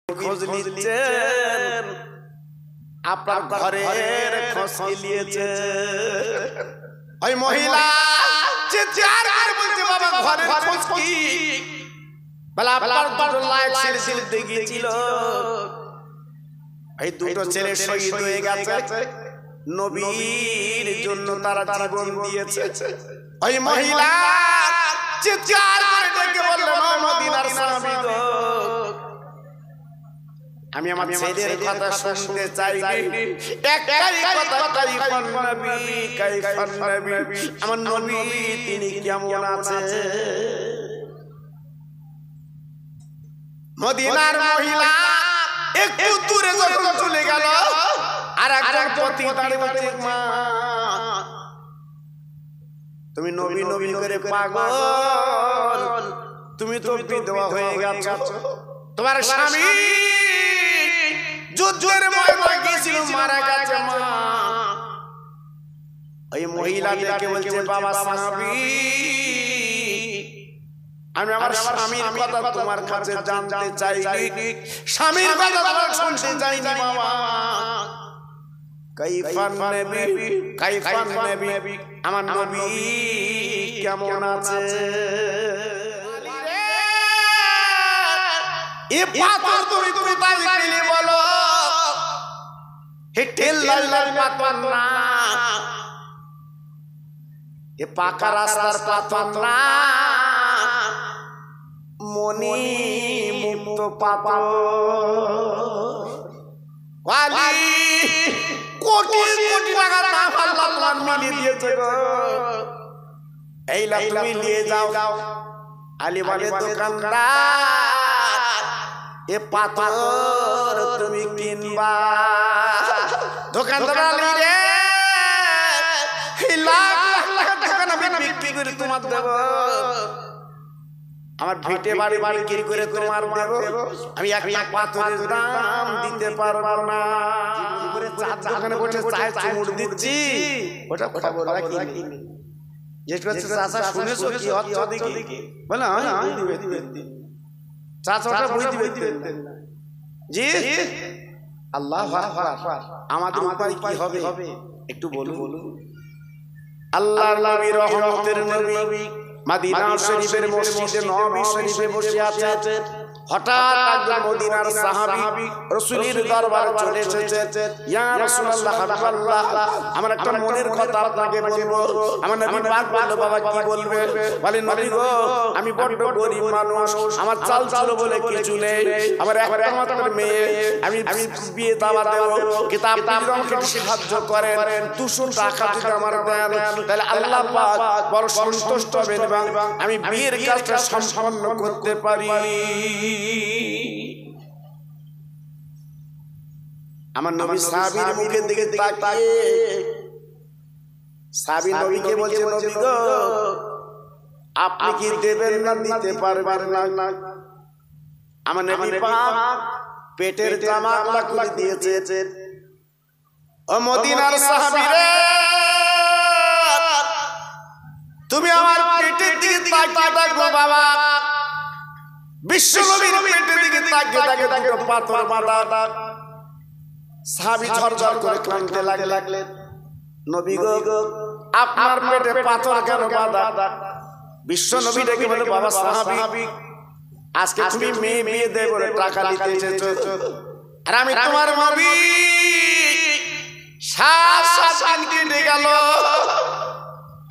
খোঁজ নিচ্ছেন, আপনার ঘরের খোঁজ নিয়েছে। ওই মহিলা চিৎকার করে বলছে, বাবা ঘরের খোঁজ কি? বলে আপনার দুটো লাইট ছেড়ে দিতে গিয়েছিল, এই দুটো ছেলে শহীদ হয়ে গেছে, নবীর জন্য তারা জীবন দিয়েছে। ওই মহিলা চিৎকার করে ডেকে বললেন, মদিনার সাহাবী গো, আমি আমার ছেলের কথা শুনতে চাই, একটাই কথা, কাইফান নবী, কাইফান নবী, আমার নবী তিনি কেমন আছে? মদিনার মহিলা একটু দূরে যখন চলে গেল, আর একজন পথিক দাঁড়িয়ে বলছে, মা তুমি নবী নবী করে পাগল, তুমি তো বিধবা হয়ে গেছো, তোমার স্বামী যুদ্ধের ময়দানে গিয়েছিল, মারা গেছে মা। ওই মহিলা ডেকে বলছে, বাবা সাহাবী, আমি আমার স্বামীর কথা তোমার কাছে জানতে চাইনি, স্বামীর কথা তোমার শুনতে চাইনি বাবা। কাইফান নবী, কাইফান নবী, আমার নবী কেমন আছে? এ পাথর তুমি কোথায় পেলে বলো? হে টেল লাল লাল পাথর না, এ পাকা রাস্তার পাথর না, মনি মুক্ত পাথর। ওয়ালি কোটি কোটি টাকা দাম আল্লাহ তোমার মিলিয়ে দিয়েছে গো, এইলা তুমি নিয়ে যাও। আলী বলে, দোকানদার এ পাথর তুমি কিনবা? দোকানদার আলী রে, লাখ লাখ টাকা আমি বিক্রি করে তোমার দেব, আমার ভিটে বাড়ি বিক্রি করে তোমার দেব, আমি একটা পাথরের দাম দিতে পারবো না। দোকানে বসে চায় চুমুর দিচ্ছি, ওটা খবর রাখিনি। যেটা চাচা শুনেছো কি হচ্ছে দেখি? বলে হ্যাঁ দিবে, চাচাটা বই দিবে জি। আল্লাহু আকবার, আমাদের উপায় কি হবে একটু বলুন। আল্লাহর নবী, রহমতের নবী, মদিনা শরীফের মসজিদে নববী শরীফে বসে আছে। হঠাৎ একজন মদিনার সাহাবী রাসূলের দরবারে চলে এসেছে। ইয়া রাসূলুল্লাহ, হাবিবাল্লাহ, আমার একটা মনের কথা আপনাকে বলবো। আমার নবী পাক বলল, বাবা কি বলবেন? বলে, নবী গো, আমি বড় গরীব মানুষ, আমার চাল ছিল বলে কিছু নেই, আমার একটা মাত্র মেয়ে, আমি বিয়ে দাওয়া দেব, কিতাব আমাকে সাহায্য করেন, 200 টাকা যদি আমার দেন তাহলে আল্লাহ পাক বড় সন্তুষ্ট হবেন এবং আমি বিয়ের কাজটা সম্পন্ন করতে পারি। আমার নবী সাহাবীর মুখের দিকে তাকিয়ে সাহাবী নবীকে বলছে, নবী গো, আপনি কি দেবেন না দিতে পারবেন না? আমার নবী পাক পেটের জামা আল্লাহ খুলে দিয়েছে। ও মদিনার সাহাবী রে, তুমি আমার পেটের দিকে তাকিয়ে থাকো বাবা। বিশ্ব নবীর পেটের দিকে তাকিয়ে তাকিয়ে পাথর বাঁধা। সাহাবী ঝরঝর করে কাঁদতে লাগলেন, নবী গো, আপনার পেটে পাথর কেন বাঁধা? বিশ্ব নবী ডেকে বলে, বাবা সাহাবী, আজকে তুমি মেয়ে বিয়ে দেবে বলে টাকা দিতে এসেছো, আর আমি তোমার নবী 7 দিন কেটে গেল,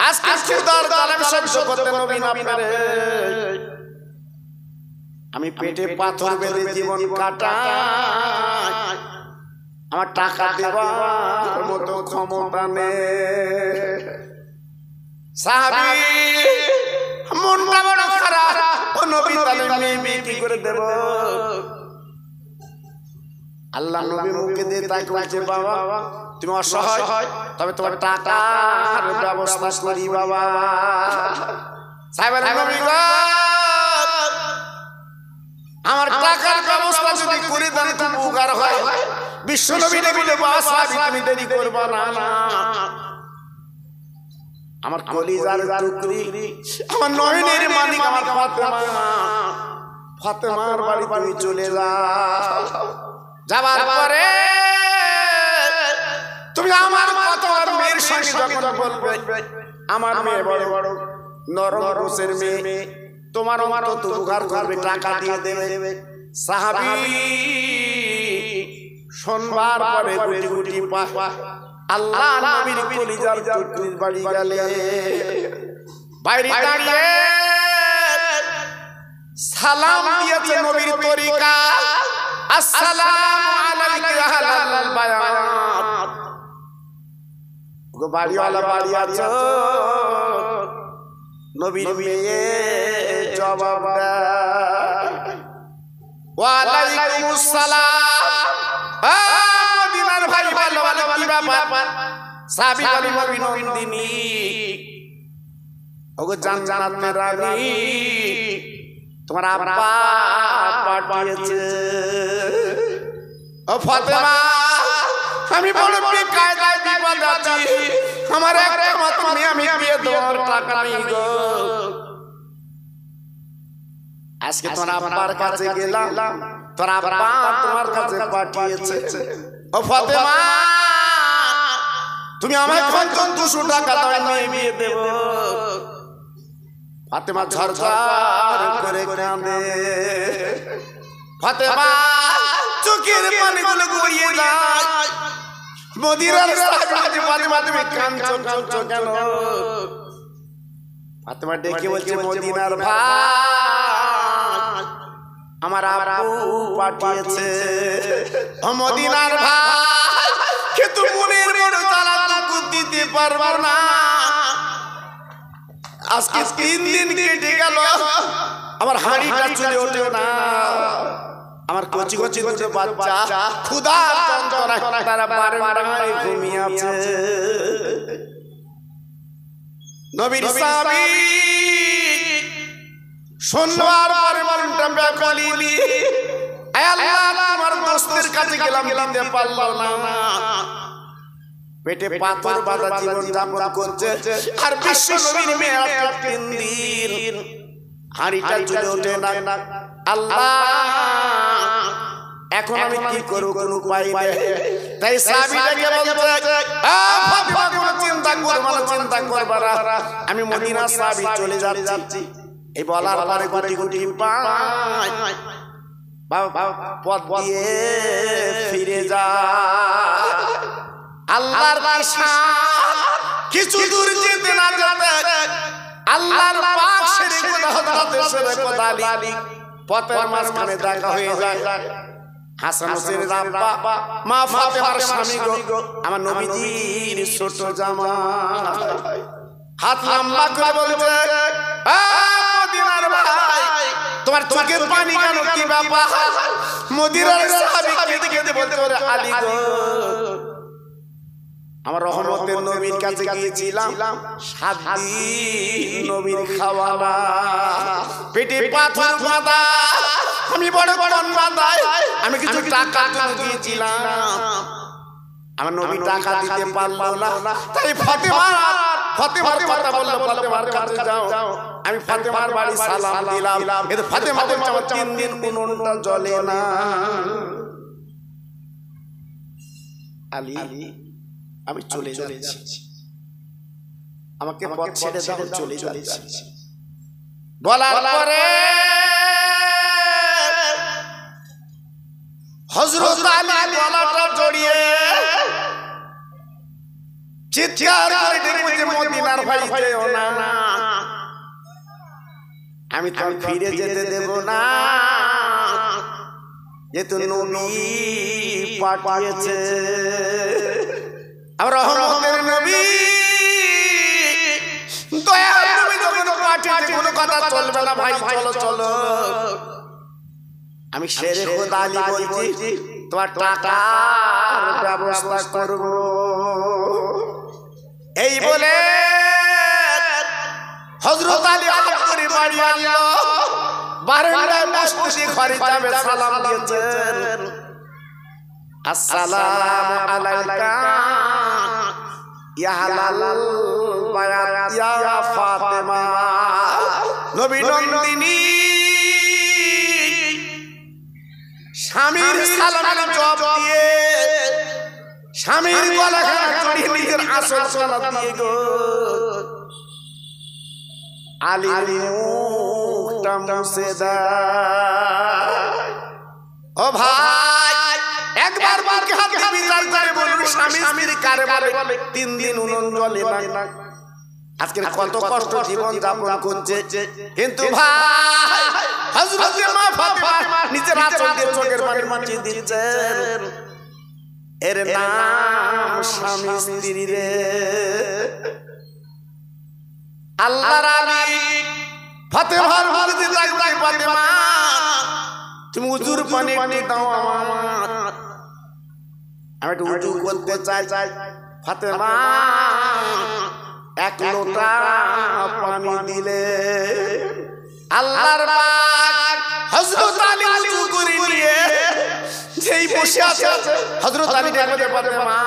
আজকে ক্ষুধার জ্বালা সহ্য করতে নবী না পারে, আমি পেটে পাথর বেঁধে জীবন কাটাই, আমার টাকা দেওয়ার মতো ক্ষমতা নেই। সাহাবী মনটা বড় খারাপ, ও নবী, তাহলে মেয়ে কি করে দেব? আল্লাহ নবী মুখে দিয়ে তাই বলছে, বাবা তুমি অসহায়, তবে তোমার টাকার ব্যবস্থা করি বাবা। সাহেবের নবী গো, আমার টাকার ব্যবস্থা যদি করে দেন খুব উপকার হয়। বিশ্ব নবী বলে, বাবা সাহাবী তুমি দেরি করবা না, আমার কলিজার টুকরি, আমার নয়নের মানিক, আমার ফাতেমা ফাতেমার বাড়ি তুমি চলে যাও। যাবার পরে তুমি আমার কথা মেয়ের সঙ্গে যখন বলবে, আমার মেয়ে বড় বড় নরম রোসের মেয়ে, তোমার আমার তো উপকার করবে, টাকা দিয়ে দেবে। সাহাবী শোনবার পরে গুটি গুটি পা আল্লাহ নবীর কলিজার টুকরির বাড়ি গেলে বাইরে দাঁড়িয়ে সালাম দিয়েছে নবীর তরিকা, আসসালামু আলাইকা আহলাল বায়াত। গো বাড়িওয়ালা বাড়ি আছো, নবীর মেয়ে জবাব দেয় ওয়া আলাইকুমুস সালাম। মদিনার ভাই ভালো ভালো কি ব্যাপার? সাহাবী বলে নবী নন্দিনী, ওগো জান্নাতের রানী, তোমার আব্বা পাঠিয়েছে। ও ফাতেমা, আমি বড় বেকায়দায় বিপদ আছি, আমার একটা মাত্র মেয়ে, আমি বিয়ে দেওয়ার টাকা নেই গো। আজকে তোর আব্বার কাছে গেলাম, তোর আব্বা তোমার কাছে পাঠিয়েছে। ও ফাতেমা, তুমি আমায় 200 টাকা দাও, আমি বিয়ে দেব। ফাতেমা ঝরঝর করে কাঁদে, ফাতেমা চোখের পানিগুলো গড়িয়ে যায়। মদিনার সাহাবী ফাতেমা, তুমি কাঁদছো কাঁদছো কেন? ফাতেমা ডেকে বলছে, মদিনার ভাই, আমার আব্বু পাঠিয়েছে। ও মদিনার ভাই, কিন্তু মনের বড় জ্বালা তো দিতে পারবো না। আজকে 3 দিন কেটে গেল, আমার হাঁড়িটা চলে ওঠে না। আমার কচি কচি দুটো বাচ্চা ক্ষুধার যন্ত্রণায় তারা বারবার ঘুমিয়ে আছে। নবীর সাহাবী শুনবার পরে মনটা ব্যাকুলি, আয় আল্লাহ, তোমার দোস্তের কাছে গেলাম, দিতে পারলো না। পেটে পাথর বাঁধা জীবন যাপন করছে, আর বিশ্ব নবীর মেয়ে 3 দিন হাঁড়িটা চলে ওঠে না। আল্লাহ, এখন আমি কি করব? কোনো উপায় নেই। তাই সাহাবীটাকে বলছে, ফাতেমা, কোনো চিন্তা করবা না, চিন্তা করবা না, আমি মদিনা সাহাবী চলে যাচ্ছি। এই বলার পরে গুটি গুটি পায় পথ দিয়ে ফিরে যায়। আল্লাহর শান, কিছু দূর যেতে না যেতে আল্লাহর পাক শেরে হযরত শেরে কোদালি পথের মাঝখানে দেখা হয়ে যায়। হাসান হোসেনের আব্বা মা ফাতেমার স্বামী গো, আমার নবীজির ছোট জামাই, হাত লম্বা করে বলছে, মদিনার ভাই, তোমার চোখের পানি কেন? কি ব্যাপার? মদিনার সাহাবী কেঁদে কেঁদে বলতে পারে, আলী গো, আমার রহমতের নবীর কাছে গিয়েছিলাম, 7 দিন নবীর খাওয়া না, পেটে পাথর বাঁধা, আমি বড় বড় বাঁধায়, আমি কিছু টাকা দিয়েছিলাম, আমার নবী টাকা দিতে পারলো না। তাই ফাতেমার কথা বললো, ফাতেমার কাছে যাও। আমি ফাতেমার বাড়ি সালাম দিলাম, কিন্তু ফাতেমা বলছে, আমার 3 দিন উনুনটা জ্বলে না। আলী, আমি চলে যাচ্ছি, আমাকে পথ ছেড়ে দাও, চলে যাচ্ছি। বলার পরে হযরত আলী গলাটা জড়িয়ে চিৎকার করে ডেকেছে, মদিনার ভাই যেও না, আমি তো ফিরে যেতে দেব না, যেহেতু নবী পাঠিয়েছে। আমার রহমতের নবী, দয়ার নবী যখন পাঠিয়েছে, কোনো কথা চলবে না ভাই, চলো চলো। আমি শেরে খোদা আলী বলছি, তোমার টাকার ব্যবস্থা করব। এই বলে হযরত আলী আব্দুরি বাড়ি আনলো, বারান্দায় বসে ঘরে যাবে, সালাম দিয়েছেন, আসসালামু আলাইকা ইয়া আহলাল বায়াত ইয়া ফাতেমা। নবী নন্দিনী, স্বামীর সালামের জব দিয়ে স্বামীর গলাখানা জড়িয়ে নিজের আসল সোনা দিয়ে গো আলীর মুখটা মুছে দাও। ও ভাই একবার বুকে হাত দিয়ে বিচার করে বলুন স্বামী স্ত্রীর কারে বলে 3 দিন উনুন জ্বলে না। আজকে কত কষ্ট জীবন যাপন করছে, কিন্তু ভাই হযরত মা ফাতেমা নিজের আঁচল দিয়ে চোখের পানি মুছে দিচ্ছেন। এর নাম স্বামী স্ত্রী রে। আল্লাহর আলী ফাতেমার বলতে লাগবে ফাতেমা তুমি উজুর পানি দাও আমার, আমি একটু উজু করতে চাই। ফাতেমা 1 লোটা পানি দিলে আল্লাহর পাক হযরত আলী উজু করে নিয়ে যেই বসে আছে হযরত আলী বলে ফাতেমা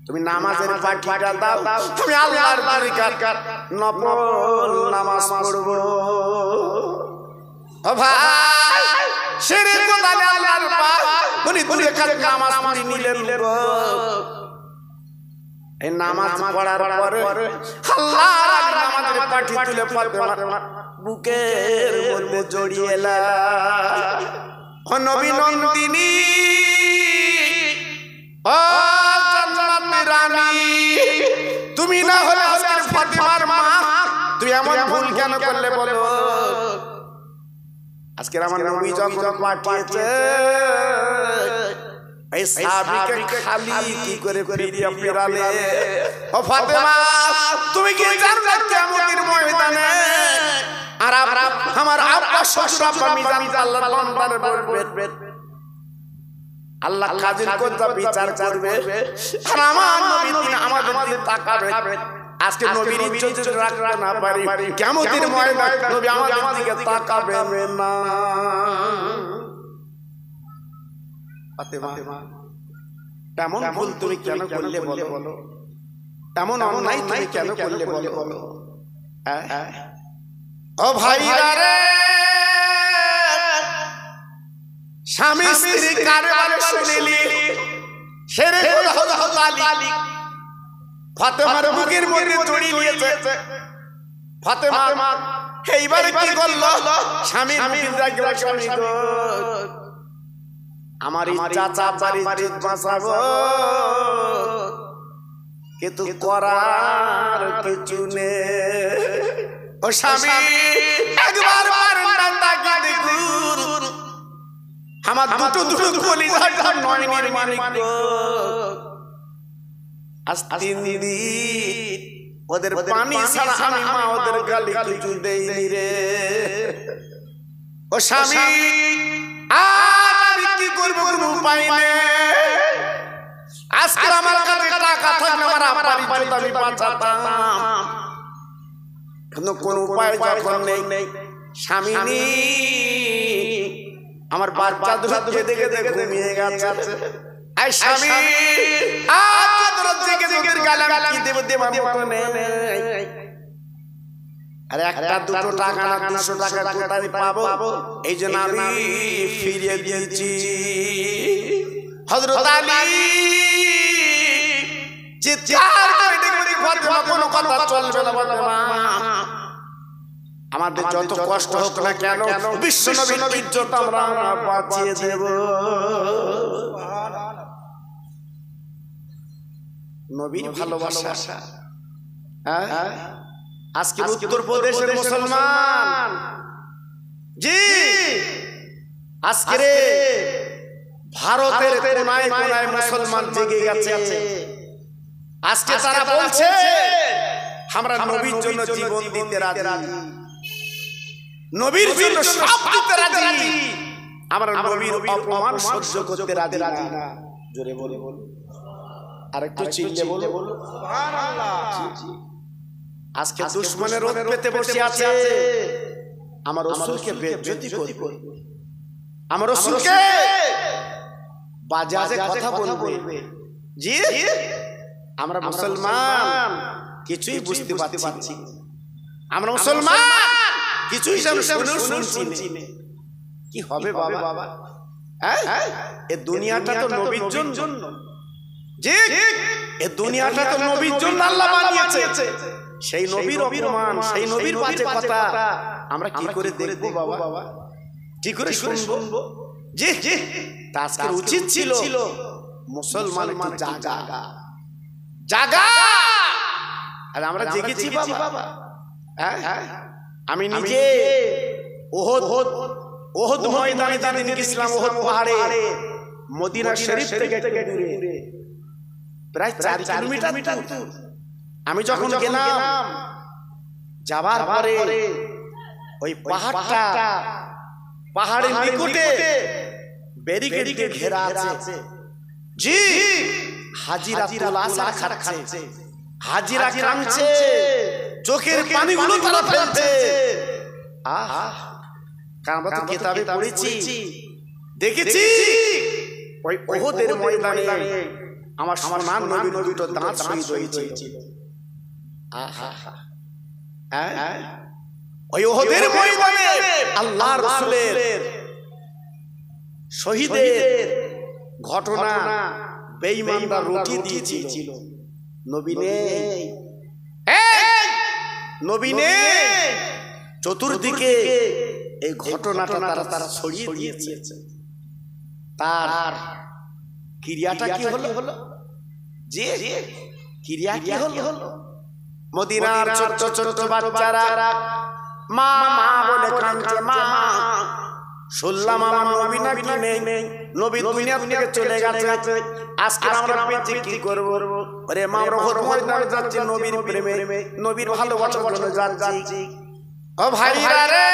তুমি নামাজের পাঠিটা দাও, তুমি আল্লাহর তরিকার নফল নামাজ পড়ব। ও ভাই শিরিক কোদালে আল্লাহর পাক উনি দুই কাজ নামাজ পড়ি নিলেন গো। এই নামাজ পড়ার পরে আল্লাহর নামাজের পাঠি তুলে ফাতেমার বুকের মধ্যে জড়িয়ে এলা। ও নবী নন্দিনী, ও জান্নাতের রানী, তুমি না হলে আজকের ফাতেমার মা, তুই এমন ভুল কেন করলে বলো? আজকের আমার নবী যখন পাঠিয়েছে এই সাহাবীকে খালি কি করে ফিরিয়ে ফিরালে। ও ফাতেমা তুমি কি জানো না কিয়ামতের ময়দানে আর আমার আব্বা শ্বশুর আব্বা মিজান আল্লাহর বান্দারে বলবে আল্লাহ কাজিল কোনটা বিচার করবে, আর আমার নবী দিন আমাদের দিকে তাকাবে। আজকে নবীর ইজ্জত যদি রাখতে না পারি কিয়ামতের ময়দানে নবী আমাদের দিকে তাকাবে না। ফাতেমা এমন ভুল তুমি কেন করলে বলো? এমন অন্যায় তুমি কেন করলে বলো? ও ভাইরা রে, স্বামী স্ত্রী কারে বলে শুনিলি? সেরে হযরত আলী ফাতেমার বুকের মধ্যে জড়িয়ে নিয়েছে। ফাতেমা এইবারে কি করলো? স্বামীর বুকে রাখলো স্বামী গো আমার চাচা বাড়ি ইজ্জত বাঁচাবো, কিন্তু করার কিছু নেই। ও স্বামী একবার বারান্দাটা দেখুন, আমার দুটো কলিজাটা নয়নের মানিক গো আজ 3 দিন ওদের পানি ছাড়া আমি মা ওদের গালে কিছু দেইনি রে। ও স্বামী কি করবো কোনো উপায় নেই। আজকে আমার কাছে টাকা থাকলে আমার আব্বার ইজ্জত আমি বাঁচাতাম, কিন্তু কোনো উপায় যখন নেই স্বামী আমার বাচ্চা দুটো দেখে ঘুমিয়ে গেছে। আই স্বামী কি দেব আরে একটা দুটো টাকা না 200 টাকা কোথায় পাবো? এই জন্য আমি ফিরিয়ে দিয়েছি। হযরত আলী চিৎকার করে ডেকে ফাতেমা কোনো কথা চলবে না ফাতেমা, আমাদের যত কষ্ট হোক না কেন বিশ্ব নবীর ইজ্জত আমরা বাঁচিয়ে দেব। নবীর ভালোবাসা হ্যাঁ আজকে উত্তরপ্রদেশের মুসলমান জি আজকে ভারতের কোনায় কোনায় মুসলমান জেগে গেছে। আজকে তারা বলছে আমরা নবীর জন্য জীবন দিতে রাজি, নবীর জন্য সব দিতে রাজি, আমরা নবীর অপমান সহ্য করতে রাজি না। জোরে বলে বলো, আরেকটু চিল্লে বলে বলো সুবহানাল্লাহ। আজকে দুশমনের রোদ পেতে বসে আছে, আমার রাসূলকে বেইজ্জতি করবে, আমার রাসূলকে বাজে কথা বলবে। জি আমরা মুসলমান কিছুই বুঝতে পারছি, আমরা মুসলমান কিছুই শুনছি না। কি হবে বাবা? এ দুনিয়াটা তো নবীর জন্য, জি এ দুনিয়াটা তো নবীর জন্য আল্লাহ বানিয়েছে। সেই নবীর অপমান, সেই নবীর বাজে কথা আমরা কি করে দেখবো বাবা, কি করে শুনবো? জি জি আজকের উচিত ছিল মুসলমান একটু জাগা জাগা, আর আমরা জেগেছি বাবা। আমি নিজে ওহদ ময়দানে যেদিন গেছিলাম, ওহদ পাহাড়ে মদিনা শরীফ থেকে দূরে প্রায় 4 কিলোমিটার দূর। আমি যখন গেলাম, যাবার পরে ওই পাহাড়ের নিকটে ব্যারিকেড দিয়ে ঘেরা আছে। জি হাজিরা তুলাসা খাচ্ছে, হাজিরা কাঁদছে, চোখের পানিগুলো তারা ফেলছে। আমরা তো কিতাবে পড়েছি, দেখেছি ওই ওহদের ময়দানে আমার সোনার নবীর দুটো দাঁত শহীদ হয়েছিল। ওই ওহদের ময়দানে আল্লাহর রাসূলের শহীদের ঘটনা বেঈমানরা রুটি দিয়েছিল। নবী নেই, নবী নেই, চতুর্দিকে এই ঘটনাটা তারা ছড়িয়ে দিয়েছে। তার ক্রিয়াটা কি হলো? জি ক্রিয়া কি হলো? মদিনার ছোট ছোট বাচ্চারা মা মা বলে কাঁদছে। মা শুনলাম আমার নবী নাকি নেই, নবী দুনিয়া থেকে চলে গেছে, আজকে আমরা পেয়েছি কি করব? আরে মা ওহদ ময়দানে যাচ্ছি নবীর প্রেমে, নবীর ভালোবাসার জন্য যাচ্ছি। ও ভাইরা রে,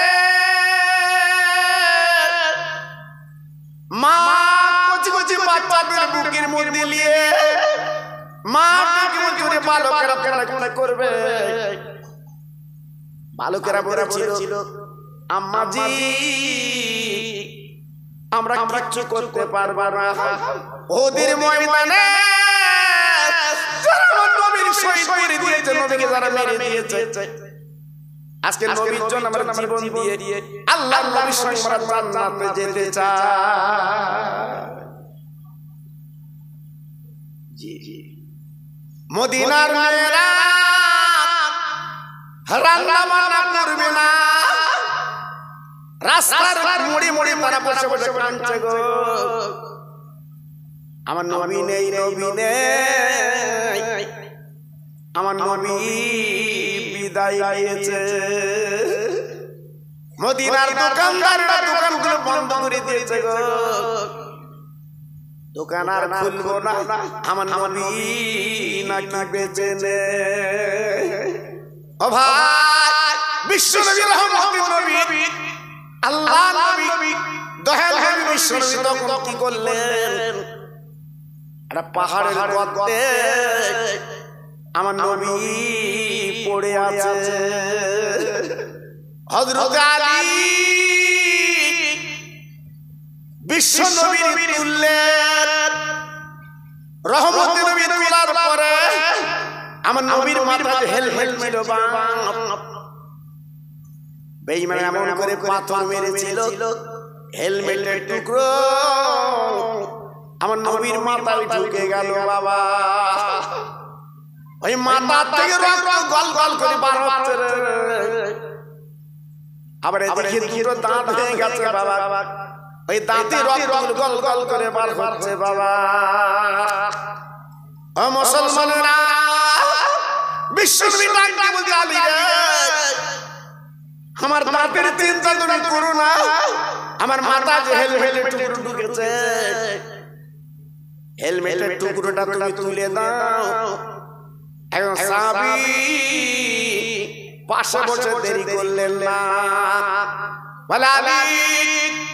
মা কচি কচি বাচ্চাদের বুকের মধ্যে নিয়ে মা করে বালকেরা কেনা করবে। বালকেরা বলেছিল, আম্মাজি আমরা কিচ্ছু করতে পারবো না। ওদের ময়দানে যারা নবীর শহীদ করে দিয়েছে, নবীকে যারা মেরে দিয়েছে, আজকে নবীর জন্য আমরা জীবন দিয়ে আল্লাহর নবীর সঙ্গে আমরা জান্নাতে যেতে চাই। জি জি মদিনার মেয়েরা রান্না বান্না করবে না, রাস্তার মোড়ে মোড়ে তারা বসে বসে কাঁদছে গো, আমার নবী নেই, নবী নেই, আমার নবী বিদায় নিয়েছে। মদিনার দোকানদাররা দোকানগুলো বন্ধ করে দিয়েছে গো, দোকান আর খুলবো না, আমার নবী নাকি বেঁচে নেই। ও ভাই, বিশ্ব নবী রহমতের নবী, আল্লাহ নবী, দয়াল নবী, বিশ্ব নবী তখন কি করলেন? একটা পাহাড়ের গর্তে আমার নবী পড়ে আছে। হযরত আলী বিশ্ব নবীর তুললেন, রহমতের নবী তোলার পরে আমার নবীর মাথায় হেলমেট ছিল, বেঈমান এমন করে পাথর মেরেছিল, হেলমেটের টুকরো আমার নবীর মাথায় ঢুকে গেল বাবা। ওই মাথা থেকে রক্ত গল গল করে বার হচ্ছে রে। আবার এদিকে দুটো দাঁত ভেঙে গেছে বাবা, ওই দাঁতে রক্ত গল গল করে বার হচ্ছে বাবা। ও মুসলমানেরা, বিশ্বনবী ডাকতে বলতে, আলী রে, আমার দাঁতের চিন্তা তুমি করো না, আমার মাথা যে হেলমেটের টুকরো ঢুকেছে, হেলমেটের টুকরোটা তুমি তুলে দাও। এখন সাহাবী পাশে বসে দেরি করলেন না, বলে আলী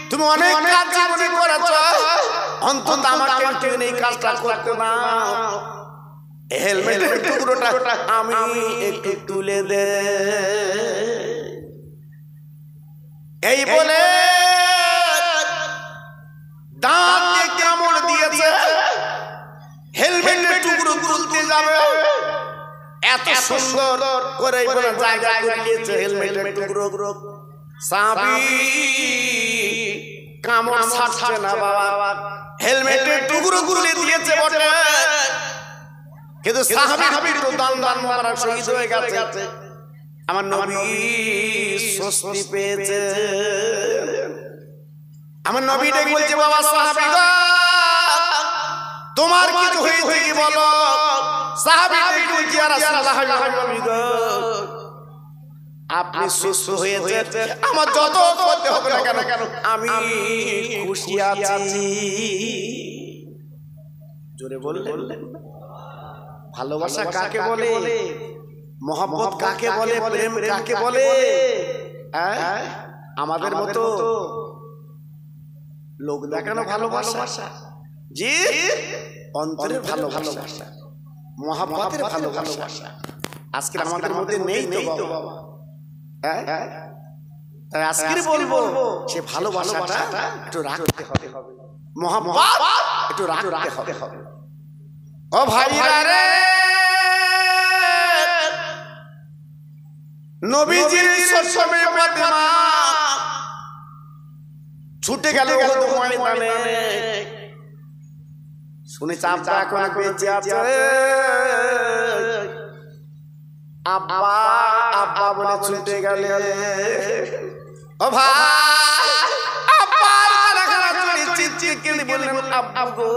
তুমি অনেক কাজ জীবনে করেছ, অন্তত আমাকে একটু এই কাজটা করতে দাও, হেলমেটের টুকরোটা আমি একটু তুলে দে। এই বলে দাঁতে কামড় দিয়েছে, হেলমেটের টুকরো তুলতে যাবে, এত সুন্দর করে জায়গা করে দিয়েছে হেলমেটের টুকরো। সাহাবী কামড় ছাড়ছে না বাবা, হেলমেটের টুকরো গুলি দিয়েছে বটে, কিন্তু সাহাবী তো দান মোবারক শহীদ হয়ে গেছে। আমার নবী স্বস্তি পেয়েছে। আমার নবী ডেকে বলছে, বাবা সাহাবীগণ, তোমার কিছু হয়েছে কি বলো? সাহাবী ডেকে বলছে, ইয়া রাসূলুল্লাহ, আপনি সুস্থ হয়েছে, আমার যত করতে হবে না কেন আমি খুশি আছি। জোরে বললেন। ভালোবাসা কাকে বলে? মহব্বত কাকে বলে? প্রেম কাকে বলে? আমাদের মতো লোক দেখানো ভালোবাসা, জি, অন্তরের ভালোবাসা, মহব্বতের ভালোবাসা আজকে আমাদের মধ্যে নেই তো বাবা। তাই আজকে বলবো সে ভালোবাসাটা একটু রাখতে হবে, মহব্বত একটু রাখতে হবে। ও ভাইরা রে, নবীজির শৈশবে ফাতেমা ছুটে গেল ময়দানে, শুনে চাপা এখন বেঁচে আছে। আব্বা আব্বা বলে ছুটে গেলে, ও ভাই, আব্বার গলা চড়ে চিৎকার বললেন, আব্বা গো।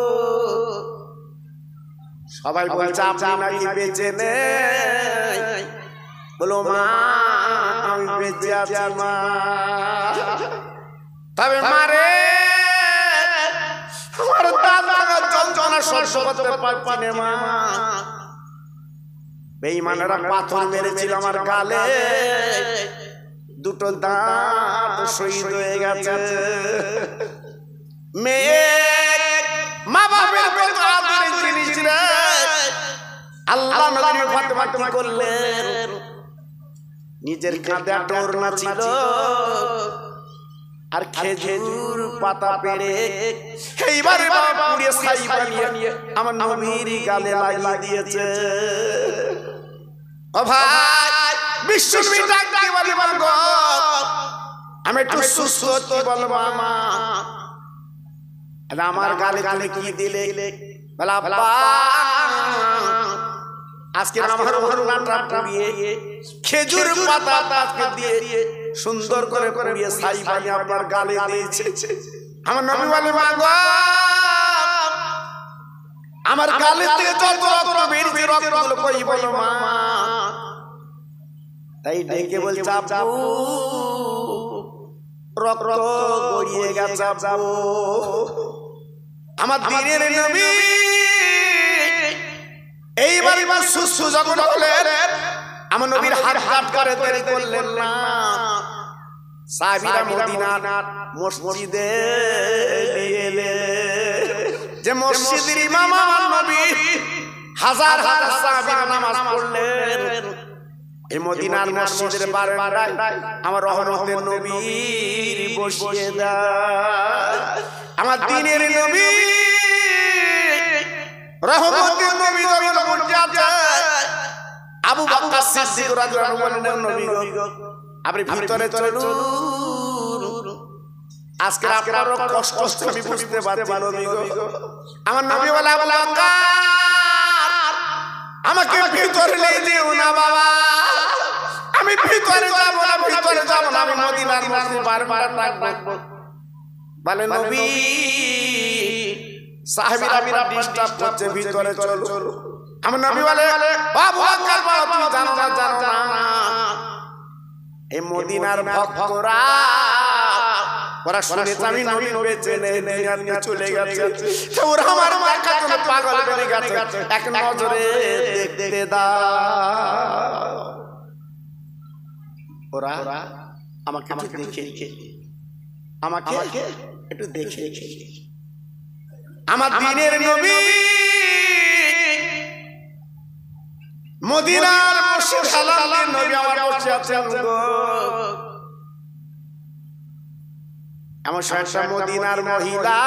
সবাই বলছে আপনি নাকি বেঁচে নেই। বলো, মা আমি বেঁচে আছি মা। তবে মারে আমার দাদা যন্ত্রণা সহ্য করতে পারছি না মা। বেঈমানেরা পাথর মেরেছিল আমার গালে, দুটো দাঁত শহীদ হয়ে গেছে। মেয়ে মা বাবার কত আদরের জিনিস রে। আল্লাহ নবী ফাতেমা কি করলেন? নিজের কাঁধে একটা ওড়না ছিল আর খেজুর পাতা পেড়ে এইবারে বাবা পুড়িয়ে ছাই বানিয়ে আমার নবীর গালে লাগিয়ে দিয়েছে। ও ভাই, বিশ্বনবী ডাক দিয়ে বলে, মাগো আমি একটু সুস্থ হতে বলো মা। আমার গালে গালে কি দিলে? বলে, আব্বা আজকে আমার ওড়নাটা পুড়িয়ে খেজুর পাতা আজকে দিয়ে সুন্দর করে পুড়িয়ে ছাই বানিয়ে আপনার গালে দিয়েছে। আমার নবী বলে, মাগো আমার গালে থেকে যত রক্ত বেরিয়েছে রক্তগুলো কই বলো মা। তাই ডেকে বলছে, আব্বু রক্ত গড়িয়ে গেছে আব্বু। আমার দিনের নবী এইবার সুস্থ যখন হলেন, আমার নবীর হাত কাট করে দেরি করলেন না। সাহাবীরা মদিনার মসজিদে এলেন, যে মসজিদের ইমাম আমার নবী, হাজার হাজার সাহাবীরা নামাজ পড়লেন। এই মদিনার মসজিদের বারান্দায় আমার রহমতের নবী বসিয়ে দেয়। আমার দিনের নবী, রহমতের নবী যখন বসে আছে, আবু বকর সিদ্দিক রাদিয়াল্লাহু আনহু বলেন, নবী গো আপনি ভিতরে চলুন, আজকে আপনার কষ্ট আমি বুঝতে পারছি নবী গো। আমার নবী বলে, আবু বকর আমাকে ভিতরে নিয়ে যেও না বাবা, আমি ভিতরে যাব না, আমি মদিনার মসজিদ বারবার ডাকবো। বলে, নবী সাহাবীরা ডিস্টার্ব করছে, ভিতরে চলো। আমার নবী বলে, আবু বকর তুমি জানো না এই মদিনার ভক্তরা ওরা শুনেছে আমি নবী বেঁচে নেই, দুনিয়া চলে গেছে, ওরা আমার দেখার জন্য পাগল হয়ে গেছে, এক নজরে দেখতে দাও। ওরা আমাকে একটু দেখে আমার দিনের নবী মদিনার মসজিদ হালালের নবী আমার বসে আছেন গো। এমন একটা মদিনার মহিলা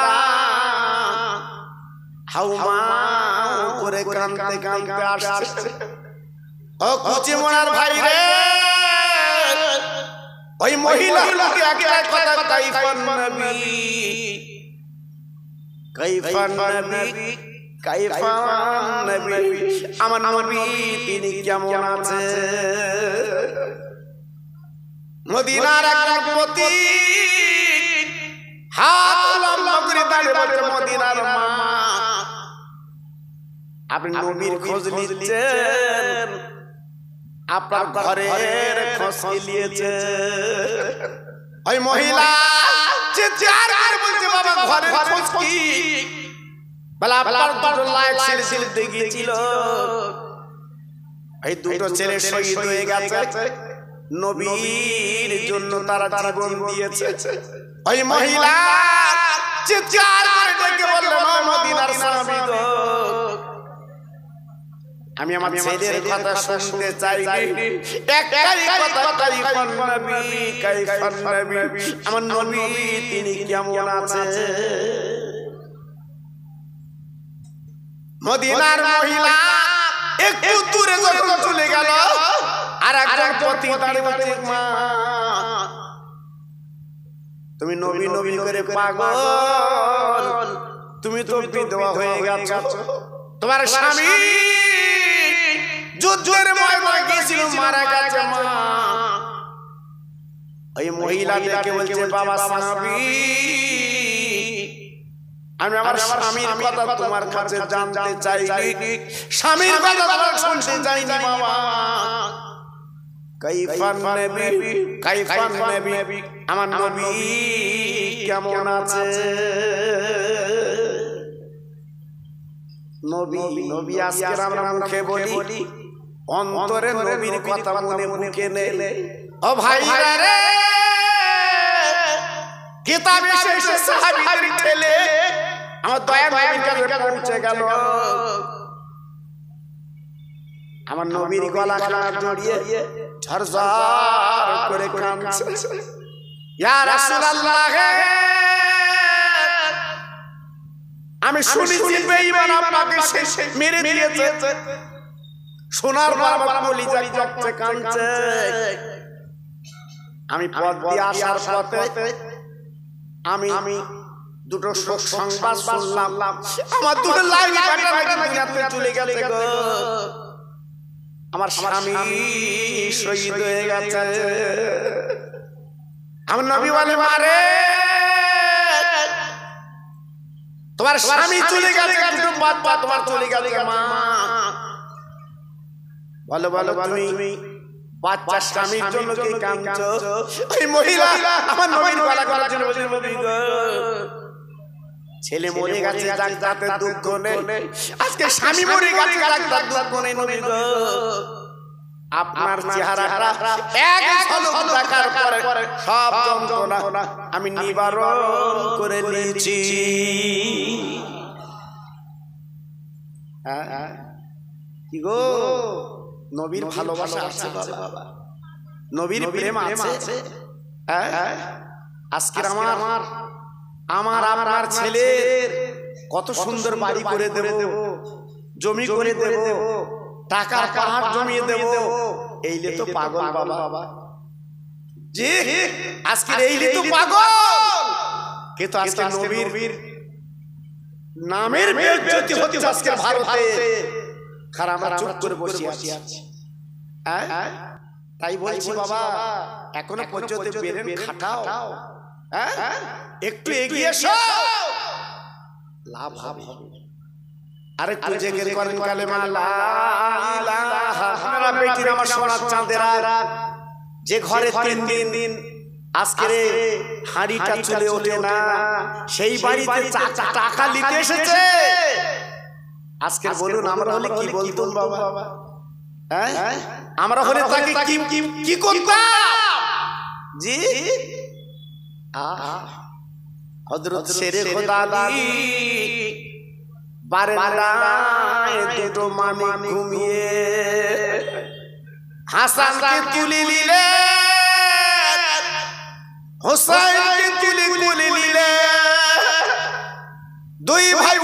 হাউমা করে কাঁদতে কাঁদতে আসছে। ও কুচি মোনার ভাই রে, ওই মহিলা একটা কথা তাই নবী কাইফান নবী কাইফান নবী আমার নবী তিনি কেমন আছে মদিনার একজন পতি হাত লম্বা করে দাঁড়িয়ে বলছে মদিনার মা আপনি নবীর খোঁজ নিচ্ছেন আপনার ঘরের খোঁজ নিয়েছে ওই মহিলা চিৎকার করে বলছে বাবা ঘরের খোঁজ কি বলে আপনার দুটো লাইট ছেলে দেখিয়েছিল এই দুটো ছেলে শহীদ হয়ে গেছে নবীর জন্য তারা জীবন দিয়েছে ওই মহিলা চিৎকার করে ডেকে বললেন মদিনার সাহাবী গো আমি আমার ছেলের কথা শুনতে চাই একটাই কথা কাইফান নবী আমার নবী তিনি কেমন আছে মদিনার মহিলা একটু দূরে যখন চলে গেল আর একজন পতি দাঁড়িয়ে বলছে মা তুমি নবী নবী করে পাগল তুমি তো বিধবা হয়ে গেছো তোমার স্বামী যুদ্ধের ময়দানে গিয়েছিল মারা গেছে মা ওই মহিলা ডেকে বলছে বাবা সাহাবী আমি আমার স্বামীর কথা তোমার কাছে জানতে চাইনি স্বামীর কথা তোমার শুনতে চাইনি বাবা কাইফান নবী আমার নবী কেমন আছে নবী আজকে আমরা মুখে বলি অন্তরে নবীর কথা মনে মুখে নেই ও ভাইরা রে কিতাবে শেষে সাহাবীদের ঠেলে আমার দয়া নবীর কাছে পৌঁছে গেল আমার নবীর গলা খানা জড়িয়ে ঝরঝর করে কাঁদছে ইয়া রাসূলুল্লাহ আমি শুনেছি বেঈমান আপনাকে শেষে মেরে দিয়েছে সোনার বাবা কলিজা কাঁপছে কাঁদছে আমি পথ দিয়ে আসার পথে আমি দুটো সংবাদ শুনলাম আমার দুটো লাইভ দুনিয়াতে চলে গেছে গো আমার স্বামী শহীদ হয়ে গেছে আমার নবী বলে মারে তোমার স্বামী চলে গেছে দুটো বাচ্চা তোমার চলে গেছে মা বলো বলো তুমি বাচ্চা স্বামীর জন্য কি কাঁদছো ওই মহিলা আমার নবীর গলা করার জন্য বলছে নবী গো ছেলে মরে গেছে ডাক্তার দুঃখ নেই আজকে স্বামী মরে গেছে ডাক্তার দুঃখ নেই নবী গো আপনার চেহারাটা এক ঝলক দেখার পরে সব যন্ত্রণা আমি নিবারণ করে নিয়েছি কি গো নবীর ভালোবাসা আছে বাবা নবীর প্রেম আছে আজকে আমার আপনার ছেলের কত সুন্দর বাড়ি করে দেব জমি করে দেব টাকার পাহাড় জমিয়ে দেব এইলে তো পাগল বাবা জি আজকে এইলে তো পাগল কিন্তু আজকে নবীর নামের বেইজ্জতি হচ্ছে আজকে ভারতে খারাপ চুপ করে বসে আছি তাই বলছি বাবা এখনো পর্যন্ত বেরেন খাটাও একটু এগিয়ে এসো লাভ হবে আরে তুই জেগে করেন কালেমা লা ইলাহা আপনারা বেটির আমার সোনার চাঁদেরা যে ঘরে 3 দিন আজকে হাড়িটা চলে ওঠে না সেই বাড়িতে টাকা নিতে এসেছে আজকে বলুন আমরা হলে কি বলতুম বাবা হ্যাঁ আমরা হলে তাকে কি করতাম জি হযরত শেরে খোদা আলী বারান্দায় দুটো মামি ঘুমিয়ে হাসানকে তুলে নিলে হোসেনকে তুলে নিলে দুই ভাই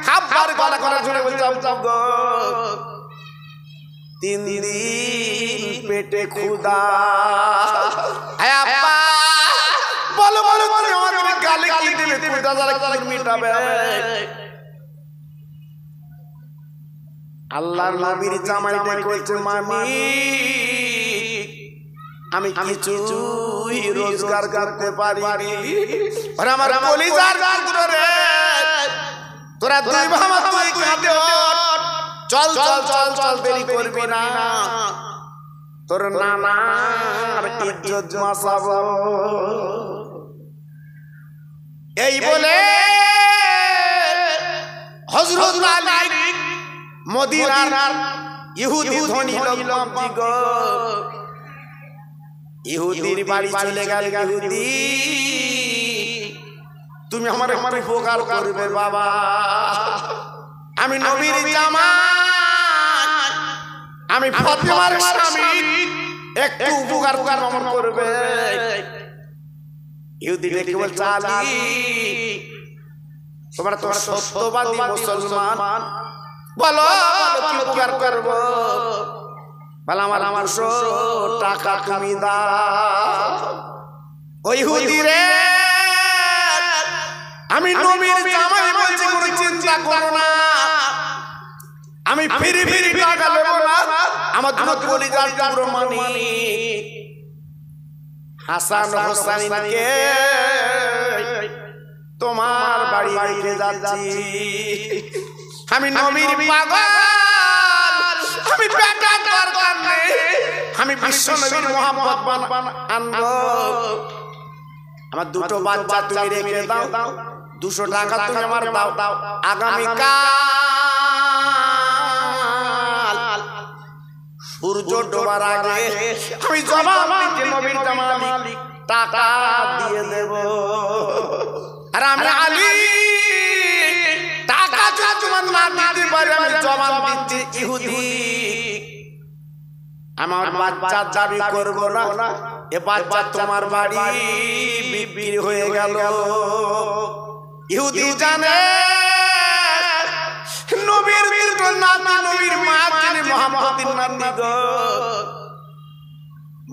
খাবার গলা করার জন্য বলতাম গো 3 দিন পেটে ক্ষুধা বলো বলো আমাদের গালে কি দেবে দেবে কোথা দ্বারা মিটাবে আল্লাহর নবীর জামাই কইছে মামি আমি কিছুই রোজগার করতে পারিনি আর আমার কলিজার টুকরো রে তোরা দুই ভামা তুই কাঁদে চল চল চল চল দেরি করবি না তোর নানার ইজ্জত বাঁচাবো এই বলে হযরত আলী মদিনার ইহুদি ধনী লোক গো ইহুদির বাড়ি চলে গেল ইহুদি তুমি আমার উপকার করবে বাবা আমি নবীর জামাই আমি ফাতেমার স্বামী একটু উপকার করবে ইহুদি দেখে বলছে আলী তোমরা তো সত্যবাদী মুসলমান বলো কি উপকার করব বলে আমার টাকা তুমি দাও ওই ইহুদি রে আমি নবীর জামাই বলছি কোনো চিন্তা করো না আমি ফিরি ফিরি টাকা নেব না আমার দুটো কলিজার টুকরো মানি হাসান হোসেনকে তোমার বাড়ি রেখে যাচ্ছি আমি নবীর পাগল আমি বেটার দরকার নেই আমি বিশ্ব নবীর মোহাম্মদ আনবো আমার দুটো বাচ্চা তুমি রেখে দাও 200 টাকা তুমি আমার দাও আগামীকাল সূর্য ডোবার আগে আমি জবাব দিতে নবীর জামাই টাকা দিয়ে দেব আর আমি আলী টাকা যদি তোমার না দিতে পারি আমি জবাব দিচ্ছি ইহুদি আমার বাচ্চা দাবি করব না এ বাচ্চা তোমার বাড়ি বিক্রি হয়ে গেল ইহুদি জানে নবীর নাতি নবীর মা যিনি মুহাম্মদের নাতি গো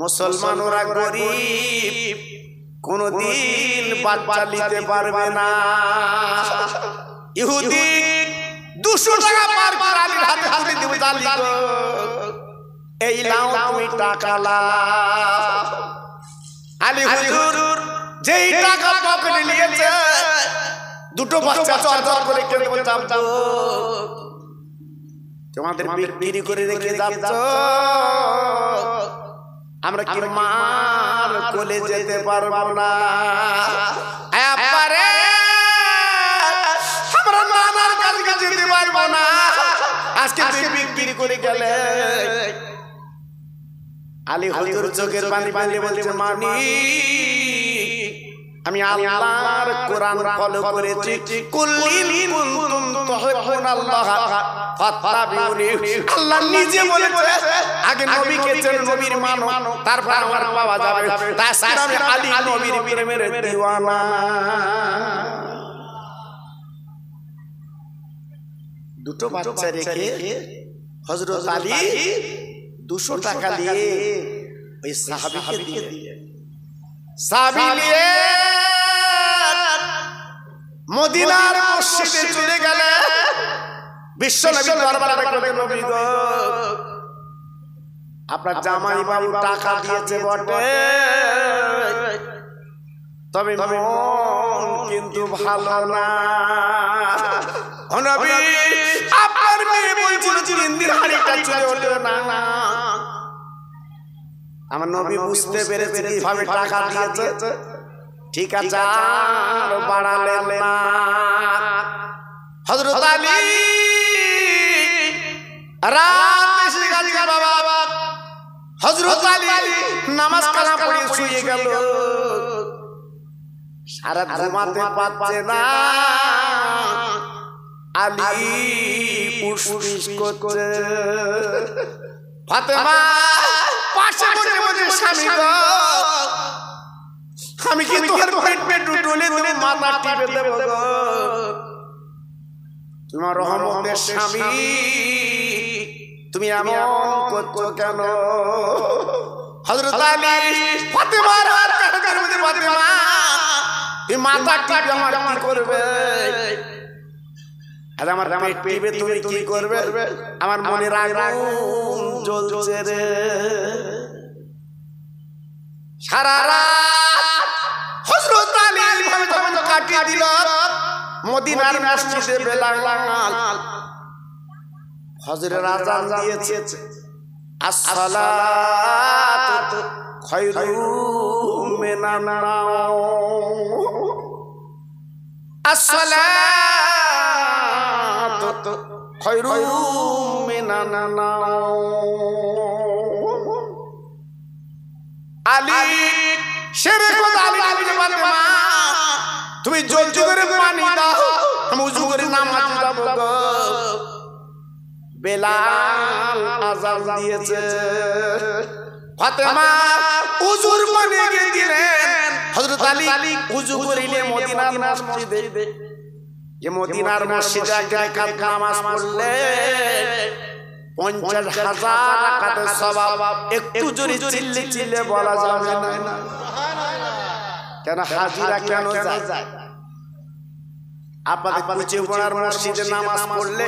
মুসলমান ওরা গরিব কোনদিন বাচ্চা নিতে পারবে না ইহুদি 200 টাকা পার করে আলীর হাতে হাতে দেবে আলী গো এই নাও তুমি টাকা লাও আলী হুজুর যেই টাকা পকেটে নিয়েছে দুটো বাচ্চা চরচর করে কেঁদে বলতাম তোমাদের বিক্রি করে রেখে যাচ্ছ আমরা কি মার কোলে যেতে পারবো না আপারে আমরা নানার কাছে যেতে পারবো না আজকে তুই বিক্রি করে গেলে আলী হুজুর চোখের পানি পানি বলছে মানি আমি আল্লাহর কোরআন ফলো করেছি কুল্লিন কুনতুম তুহিব্বুনাল্লাহ ফাত্তাবিউনি আল্লাহ নিজে বলেছে আগে নবীকে চেন নবীর মানো তারপর আমার পাওয়া যাবে তাছাড়া আমি আলী নবীর প্রেমের দিওয়ানা দুটো বাচ্চা রেখে হযরত আলী 200 টাকা দিয়ে ওই সাহাবীকে দিয়ে সাহাবী নিয়ে মদিনার মসজিদে চলে গেলে বিশ্ব নবীর দরবারে বললেন নবী গো আপনার জামাই বাবু টাকা দিয়েছে বটে তবে মন কিন্তু ভালো না ও নবী আপনার মেয়ে বলছিল 3 দিন হাড়িটা চলে ওঠে না আমার নবী বুঝতে পেরেছে কিভাবে টাকা দিয়েছে ঠিক আছে আর বাড়ালেন না হযরত আলী রাত এসে গেছে বাবা হযরত আলী নামাজ কালাম পড়ে শুয়ে গেল সারা ঘুমাতে পারছে না আলী পুষ্পিস করছে ফাতেমা পাশে বসে বসে স্বামী গো আমি কি তোমার পেট ডুলে তুমি মাথা টিপে দেব গো তোমার রহমতের স্বামী তুমি এমন করছো কেন হযরত আলী ফাতেমার হাত কাটে ফাতেমা তুমি মাথা টিপে আমার কি করবে? আর আমার পেট টিপে তুমি কি করবে? আমার মনের আগুন জ্বলছে রে। সারা রাত হযরত আলী এইভাবে যখন কাটিয়ে দিল মদিনার মসজিদে বেলাল ফজরের আযান দিয়েছে, আসসালাতু খায়রুম মিনান নাওম, আসসালাতু খায়রুম মিনান নাওম। আলী শেরে খোদা আলী বলে ফাতেমা তুমি জলদি করে পানি দাও, আমি ওযু করে নামাজ যাব গো। বেলাল আযান দিয়েছে, ফাতেমা ওযুর পানি দিয়ে দিলেন। হযরত আলী ওযু করিলে মদিনার মসজিদে, যে মদিনার মসজিদে এক রাকাত নামাজ পড়লে 50,000 রাকাতের সওয়াব। একটু জোরে চিল্লে চিল্লে বলা যাবে না। কেন হাজিরা কেন যায়? আপনাদের কুচিপুড়ার মসজিদে নামাজ পড়লে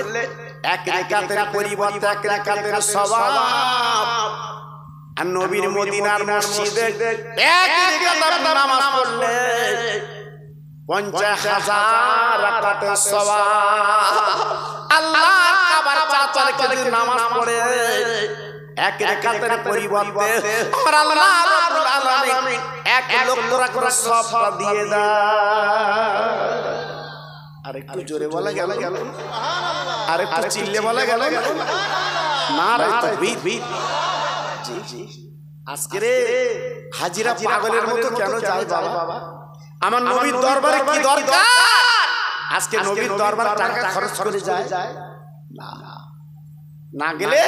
এক রাকাতের পরিবর্তে এক রাকাতের সওয়াব, আর নবীর মদিনার মসজিদে এক রাকাত নামাজ পড়লে 50,000 রাকাতের সওয়াব। আল্লাহর কাবার চাচার কাছে নামাজ পড়ে এক রাকাতের পরিবর্তে আমার আল্লাহ রাব্বুল আলামিন 1,00,000 রাকাত সওয়াব দিয়ে দেয়। আর একটু জোরে বলা গেল, আর একটু চিল্লে বলা গেল না রে তাকবীর। জি জি, আজকে রে হাজিরা পাগলের মতো কেন যায় বাবা? আমার নবীর দরবারে কি দরকার? আজকে নবীর দরবারে টাকা খরচ করে যায় না, না গেলে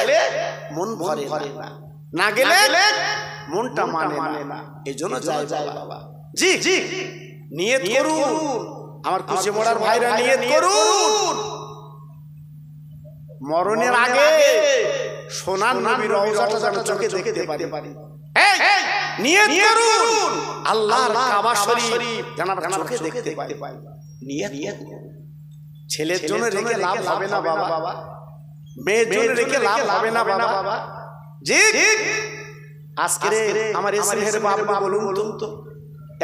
মন ভরে না, না গেলে মনটা মানে না, এজন্য যায় বাবা। জি জি, নিয়ত করুন আমার খুশি মরার ভাইরা, নিয়ত করুন মরণের আগে সোনার নবীর রওজাটা যেন চোখে দেখতে পারি। এই নিয়ত করুন আল্লাহর কাবা শরীফ যেন চোখে দেখতে পাই। নিয়ত ছেলের জন্য রেখে লাভ হবে না বাবা, মেয়ের জন্য রেখে লাভ হবে না বাবা। জি আজকে আমার এসের বাবা বলুন তো,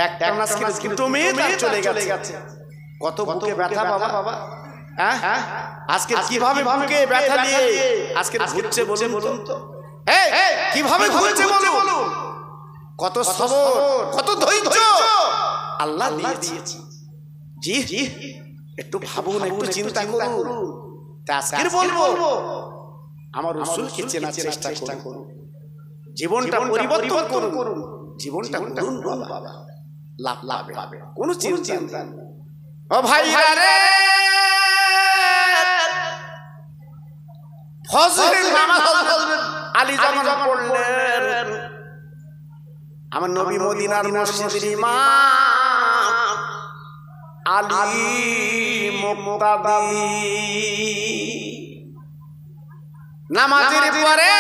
একটা আজকে দুটো মেয়ে চলে গেছে, কত বুকে ব্যথা বাবা। হ্যাঁ আজকে কিভাবে বুকে ব্যথা নিয়ে আজকে ঘুরছে বলুন তো, কিভাবে ঘুরছে বলুন? কত সবর, কত ধৈর্য আল্লাহ দিয়েছে। জি জি, একটু ভাবুন, একটু চিন্তা করুন। আজকে বলবো আমার রাসূলকে চেনার চেষ্টা করুন, জীবনটা পরিবর্তন করুন, জীবনটা করুন বাবা, লাভ পাবে, কোনো চিন্তা নেই। ও ভাইরা রে, ফজরের নামাজ আলী যখন পড়লেন, আমার নবী মদিনার মসজিদের ইমাম আলী মুক্তাদি নামাজের পরে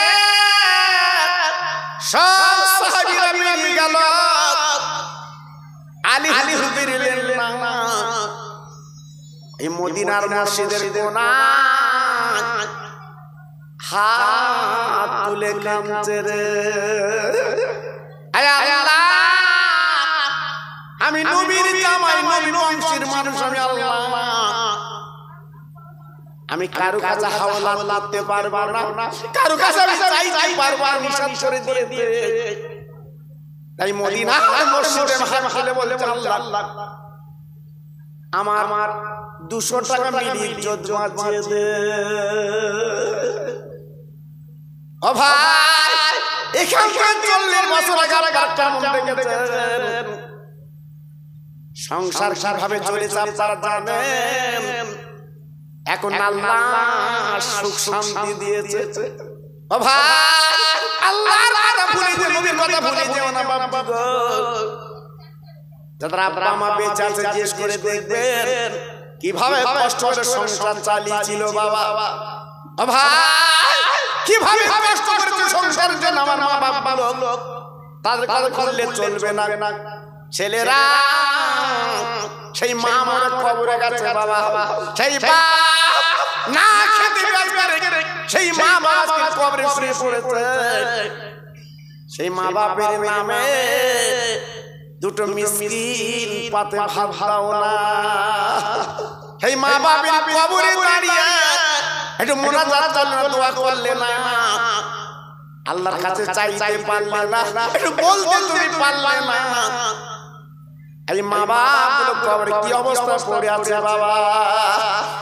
সব সাহাবীরা মিলে গেল, আলী হুজুর এলেন না। এই মদিনার মসজিদের কোণায় হাত তুলে কাঁদছে রে, আল্লাহ আমি নবীর জামাই, নবীর বংশের মানুষ, আমি আল্লাহ আমি কারো কাছে হাওলা লাগতে পারবো না, কারো কাছে আমি চাইতে পারবো না, নিষেধ করে দিয়ে তাই মদিনার মসজিদে মাহফিলে বলে আল্লাহ আমার 200 টাকা মিলি ইজ্জত বাঁচিয়ে দে। ও ভাই, এখানকার 40 বছর আগে একটা মন দেখেছেন সংসার কিভাবে চলেছে আপনারা জানেন। এখন আল্লাহ সুখ শান্তি দিয়েছে। ও ভাই, আল্লাহর কথা ভুলে যেও, নবীর কথা ভুলে যেও না বাবা গো। যারা আব্বা মা বেঁচে আছে জিজ্ঞেস করে দেখবেন কিভাবে কষ্ট করে সংসার চালিয়েছিল বাবা। ও ভাই, কিভাবে কষ্ট করেছে সংসারের জন্য আমার মা বাবা লোক, তাদের কথা করলে চলবে না। ছেলেরা সেই মা মরে কবরে গেছে বাবা, সেই বাপ না খেতে পেরে সেই মা বাবা কবরে শুয়ে পড়েছে। সেই মা বাপের নামে দুটো মিসকিন পাতে ভাত দাও না। সেই মা বাপের কবরে দাঁড়িয়ে একটু মোনাজাত করলে না, দোয়া করলে না, আল্লাহর কাছে চাইতে পারলে না, একটু বলতে তুমি পারলে না। এই মা বাপ কবরে কি অবস্থা পড়ে আছে বাবা।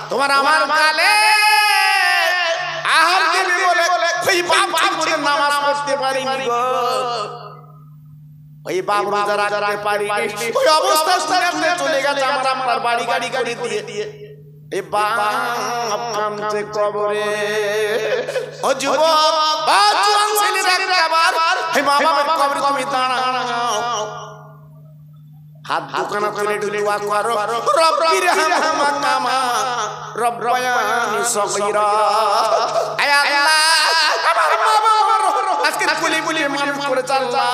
তোমার আমার কালে আহার দেবে বলে ওই বাপ ঠিক নামাজ পড়তে পারিনি গো, ওই বাপ রোজা রাখতে পারিনি, ওই অবস্থা চলে গেছে আমার আপনার বাড়ি গাড়ি গাড়ি দিয়ে। এই বাপ কামছে কবরে। ও যুবক বা জওয়ান ছেলেরা আবার এই মা বাবার কবরে তুমি দাঁড়াও, হাত দুখানা তুলে দোয়া করো, রব্বির হামহুমা কামা রব্বায়ানি সগীরা। আয় আল্লাহ আমার মা বাবার আজকে কুলি কুলি মানুষ করে আল্লাহ,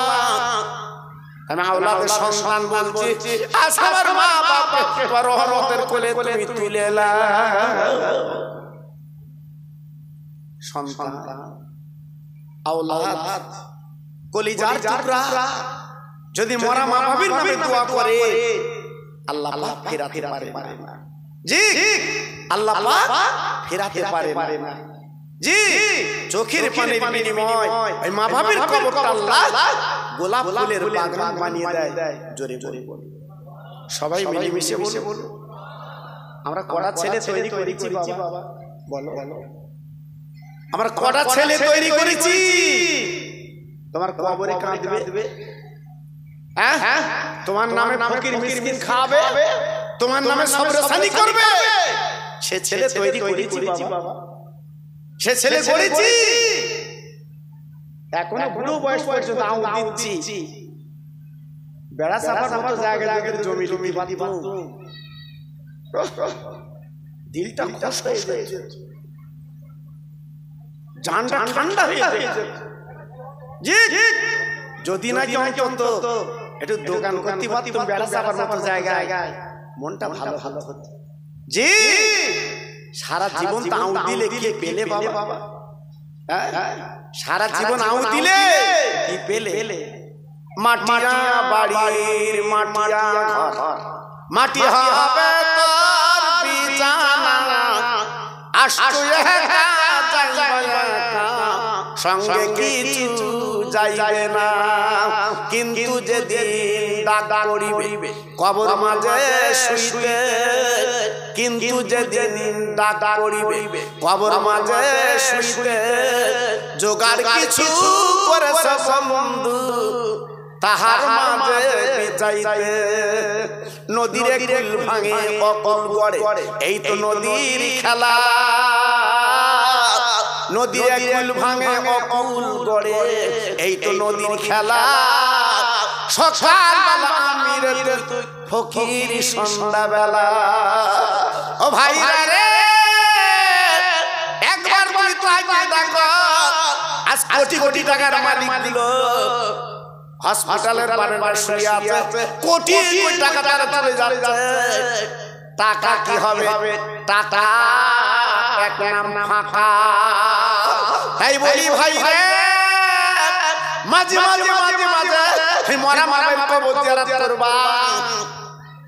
আমি আওলাদের সন্তান বলছি, আজ আমার মা বাবাকে রহমতের কোলে তুমি তুলে নাও। সন্তান আওলাদ কলিজার টুকরা যদি মরা মা বাবার নামে দোয়া করে আল্লাহ পাক ফেরাতে পারে না। জি আল্লাহ পাক ফেরাতে পারে না। জি চোখের পানির বিনিময় ওই মা বাবার কবরটা আল্লাহ গোলাপ ফুলের বাগান বানিয়ে দেয়। জোরে জোরে বল, সবাই মিলেমিশে বল। আমরা কড়া ছেলে তৈরি করেছি বাবা, বলো আমরা কড়া ছেলে তৈরি করেছি। তোমার কবরে কাঁদবে, হ্যাঁ তোমার নামে ফকির মিসকিন খাবে, তোমার নামে সবরসানি করবে। সে ছেলে তৈরি করেছি বাবা, সে ছেলে করেছি। এখনো বুড়ো বয়স পর্যন্ত আউ দিচ্ছি, বেড়া চাপার মতো জায়গা জায়গায় জমি জমি বাতি দিলটা কষ্ট হয়ে যাচ্ছে, জানটা ঠান্ডা হয়ে যাচ্ছে। জি যদি নাকি অন্তত একটু দোকান করতে পারতাম বেড়া চাপার মতো জায়গায়, মনটা ভালো ভালো হতো। জি সারা জীবন তাও দিলে কি পেলে বাবা, সারা জীবন আউ দিলে কি পেলে? মাটিয়া বাড়ির মাটিয়া ঘর, মাটি হবে তোর বিছানা, আস্তু একা যাইবে সঙ্গে কিছু যাইবে না। কিন্তু যেদিন ডাক পড়িবে কবর মাঝে শুইতে, কিন্তু যেদিন ডাক পড়িবে কবর মাঝে শুইতে, জোগাড় কিছু করেছে বন্ধু তাহার মাঝে বেচাইতে। নদীর কুল ভাঙে অকল গড়ে, এই তো নদীর খেলা। নদীর কুল ভাঙে অকল গড়ে, এই তো নদীর খেলা। সকালবেলা আমির ফকির সন্ধ্যাবেলা। ও ভাই রে একবার তুই তাকিয়ে দেখো, আজ কোটি কোটি টাকার মালিক দিল হাসপাতালের বারান্দায় শুয়ে আছে, কোটি কোটি টাকা তারা চলে যাচ্ছে। টাকা কি হবে? টাকা এক নাম ফাঁকা। তাই বলি ভাই রে মাঝে মাঝে মাঝে মাঝে মরা মারা কবর জিয়ারত করবা,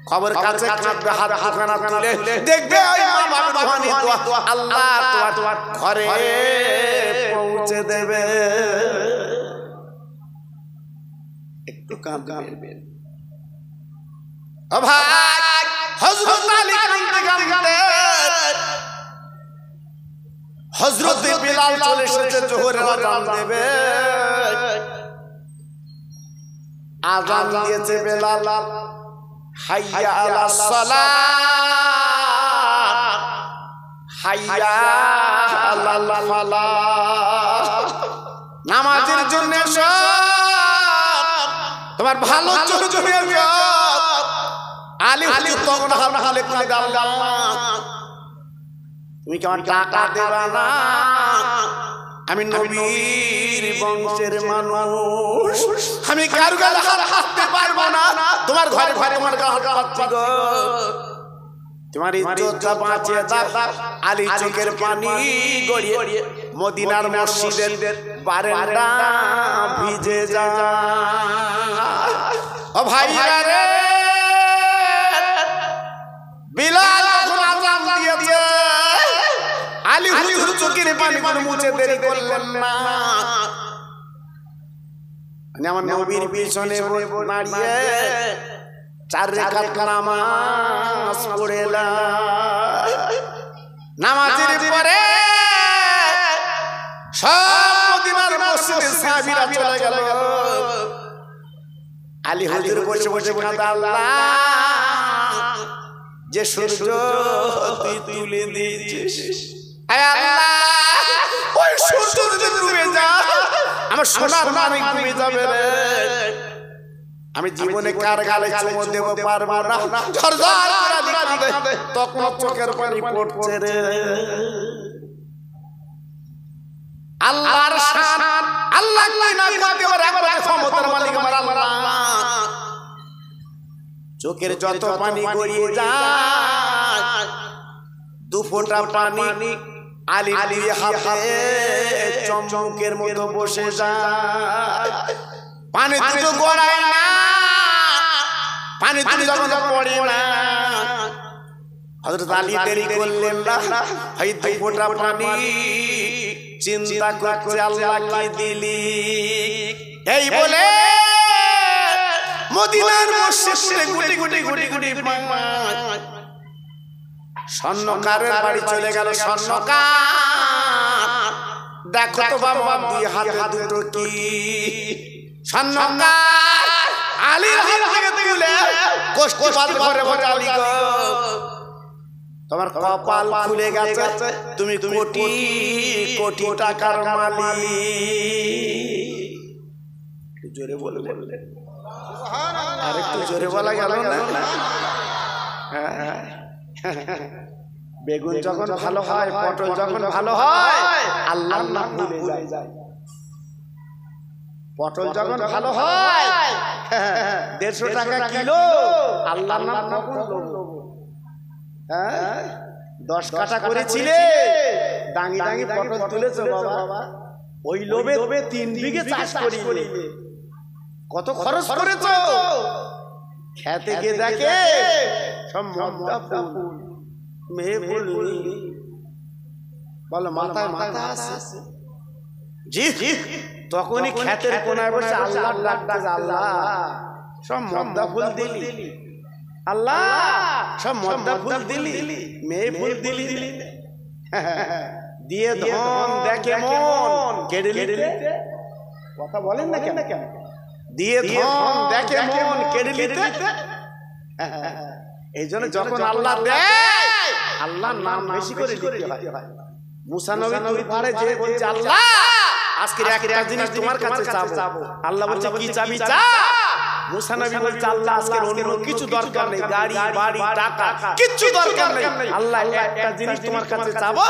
খবর কাছে কাঁদবে, হাত হাতখানা তুলে দেখবে ওই মা বাবার ধ্বনি দোয়া আল্লাহ তোমার ঘরে পৌঁছে দেবে। একটু কাঁদবেন ও ভাই। হযরত আলী কাঁদতে কাঁদতে হযরত বিলাল চলে এসেছে, জোহরের আযান দেবে। আযান দিয়েছে বেলাল, হাইয়া আলাস সালাত হাইয়া আলাল ফালাহ। নামাজের জন্য তোমার ভালো চলে আলী হুজুর তখন হালে কাঁদে, আল্লাহ তুমি কি আমার টাকা দেবা না? আমি নবীর বংশের মানুষ, আমি কারো গালে হাত হাঁটতে পারবো না তোমার ঘরে ঘরে তোমার গায়ে হাত পাচ্ছি গো তোমার ইজ্জতটা বাঁচিয়ে দাও আলী চোখের পানি গড়িয়ে মদিনার মসজিদের বারান্দা ভিজে যায় ও ভাইরা রে বিলাল যখন আযান দিয়েছে আলী হুজুর চোখের পানি মুছে দেরি করলেন না আমার নবীর পিছনে দাঁড়িয়ে 4 রাকাত নামাজ পড়েলা নামাজের পরে সব মদিনার মসজিদে সাহাবীরা চলে গেল আলী হুজুর বসে বসে কাঁদে আল্লাহ যে সূর্য তুই তুলে দিয়েছিস আয় আল্লাহ ওই সূর্য যদি ডুবে যায় আমার সোনার মানিক ডুবে যাবে রে আমি জীবনে কার গালে চুমো দেব পারবো না ঝরঝর করে কাঁদে তখন চোখের পানি পড়ছে রে আল্লাহর শান আল্লাহ না করতে পারে একবার ক্ষমতার মালিক আমার আল্লাহ চোখের যত পানি গড়িয়ে যায় 2 ফোঁটা পানি আলীর হাতে চমচমের মতো বসে যায় পানি দুটো গড়ায় না পানি দুটো যখন পড়ে না হযরত আলী দেরি করলেন না এই 2 ফোঁটা পানি চিন্তা করছে আল্লাহকে দিলি এই বলে মদিনার মসজিদে গুটি গুটি গুটি গুটি স্বর্ণকারের বাড়ি চলে গেল স্বর্ণকার দেখো তো বাবা দুই হাতে দুটো কি স্বর্ণকার আলীর হাত থেকে তুলে কষ্ট বাদ ঘরে ঘরে আলী গো তোমার কপাল খুলে গেছে তুমি কোটি কোটি টাকার মালিক জোরে বলে বললে আর একটু জোরে বলা গেল না বেগুন যখন ভালো হয় পটল যখন ভালো হয় আল্লাহর নাম ভুলে যায় পটল যখন ভালো হয় 150 টাকা কিলো আল্লাহর নাম কখন লব 10 কাটা করেছিলে দাঙ্গি দাঙ্গি পটল তুলেছো বাবা ওই লোভে 3 বিঘে চাষ করিলে কত খরচ করেছো খেতে গিয়ে দেখে সব মদ্দা ফুল মেয়ে ফুল বলো মাথায় মাথা আছে জি তখনই খেতের কোনায় বসে আল্লাহর ডাক ডাক আল্লাহ সব মদ্দা ফুল দিলি আল্লাহ সব মদ্দা ফুল দিলি মেয়ে ফুল দিলি দিয়ে ধন দেখে মন কেড়ে নিতে কথা বলেন না কেন দিয়ে ধন দেখে মন কেড়ে নিতে এই জন্য যখন আল্লাহ দেয় আল্লাহর নাম বেশি করে দিতে হয় মুসা নবী নবীর পারে যে বলছে আল্লাহ আজকে একটা জিনিস তোমার কাছে চাবো আল্লাহ বলছে কি চাবি চা মুসা নবী বলছে আল্লাহ আজকে অন্য কিছু দরকার নেই গাড়ি বাড়ি টাকা কিছু দরকার নেই আল্লাহ একটা জিনিস তোমার কাছে চাবো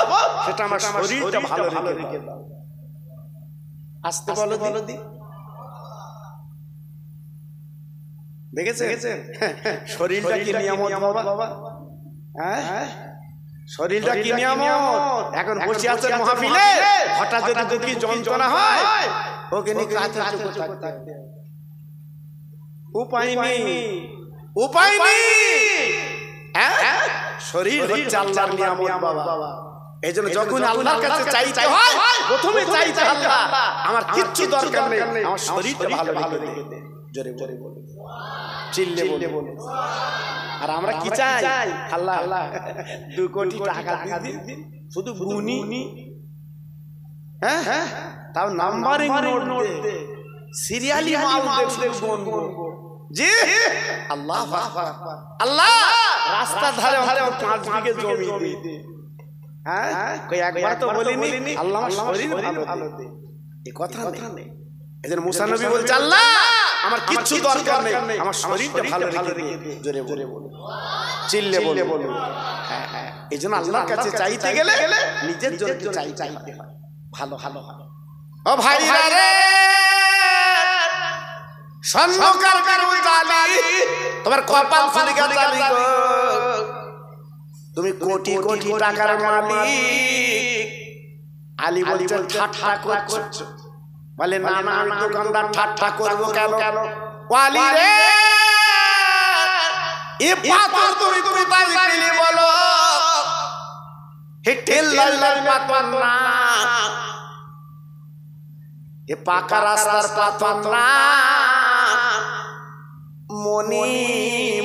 সেটা আমার শরীরটা ভালো রেখে দাও আস্তে বলো দি দেখেছেন শরীরটা কি নিয়ামত বাবা হ্যাঁ শরীরটা কি নিয়ামত এখন বসে আছেন মাহফিলে হঠাৎ যদি দুঃখী যন্ত্রণা হয় ওকে নিয়ে কাছে চুপ থাকতে উপায় নেই হ্যাঁ শরীর হচ্ছে আল্লাহর নিয়ামত বাবা এইজন্য যখন আল্লাহর কাছে চাইতে হয় প্রথমে চাইতে আল্লাহ আমার কিচ্ছু দরকার নেই আমার শরীরটা ভালো রেখে দে জোরে জোরে বলো চিল্লে বলে আর আমরা কি চাই আল্লাহ 2 কোটি টাকা দিন শুধু গুনি হ্যাঁ তাও নাম্বারিং নোট দে সিরিয়ালি মাল দে গুনবো জি আল্লাহ আল্লাহ রাস্তার ধারে 5 বিঘে জমি দে হ্যাঁ কই একবার তো বলিনি আল্লাহ আমার শরীর ভালো দে এই কথা নেই এজন্য মুসা নবী বলছে আল্লাহ আমার কিচ্ছু দরকার নেই আমার শরীরটা ভালো রেখে দে জোরে জোরে বলো চিল্লে বলো হ্যাঁ এজন্য আল্লাহর কাছে চাইতে গেলে নিজের জন্য চাইতে হয় ভালো ও ভাইরা রে স্বর্ণকার জালি তোমার কপাল খুলে গেছে জালি গো তুমি কোটি কোটি টাকার মালিক আলী বলছে ঠাট্টা করছো বলে না না আমি দোকানদার ঠাট্টা করবো কেন ওয়ালি রে এ পাথর তুমি কোথায় পেলে বলো হে টেল লাল লাল পাথর না এ পাকা রাস্তার পাথর না মনি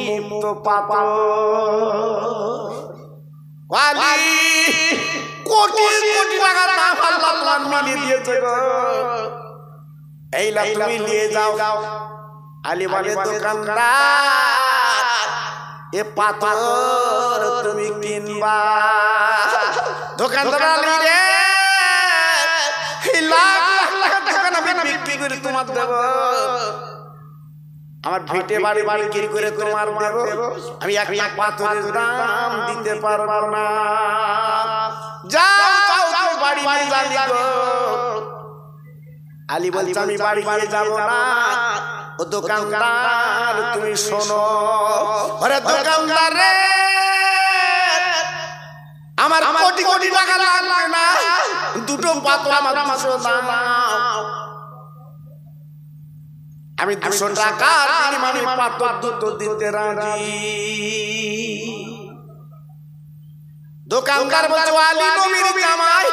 মুক্ত পাথর ওয়ালি কোটি কোটি টাকা দাম আল্লাহ মিলিয়ে দিয়েছে গো এইলা তুমি নিয়ে যাও আলী বলে দোকানদার এ পাথর তুমি কিনবা দোকানদার আলী রে লাখ লাখ টাকা আমি বিক্রি করে তোমার দেব আমার ভিটে বাড়ি বাড়ি বিক্রি করে তোমার দেব আমি এক পাথরের দাম দিতে পারবো না যাও যাও যাও বাড়ি বাড়ি জানি গো আলী বলছে আমি বাড়ি বাড়ি যাব না ও দোকানদার তুমি শোনো আরে দোকানদার রে আমার কোটি কোটি টাকা লাগবে না দুটো পাথর আমার 200 দাও আমি 200 টাকা বিনিময়ে পাথর দুটো দিতে রাজি দোকানদার বলছে আলী নবীর জামাই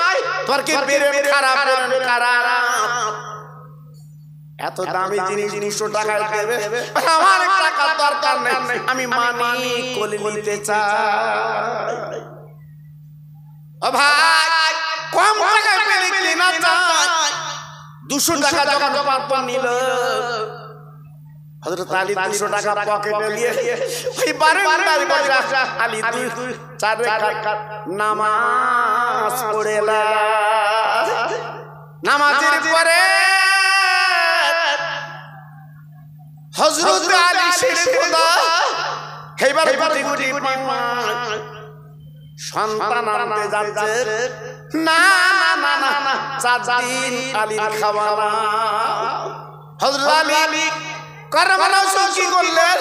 তোর কি বেরেন খারাপ বেরেন খারাপ এত দামি জিনিস 200 টাকায় দেবে আমার টাকা দরকার নেই আমি মানি কোলে নিতে চাই ও ভাই কম টাকায় পেলে কি না চাই 200 টাকা যখন পাথর নিল হযরত আলী 200 টাকা পকেটে নিয়ে ওই বারান্দায় বসে আলী তুই 4 রাকাত নামাজ পড়েলা নামাজের পরে হযরত আলী শেরে খোদা এইবার গুটি গুটি সন্তান আনতে যাচ্ছে না না না না 4 দিন আলীর খাওয়া না হযরত আলী করবালা কি করলেন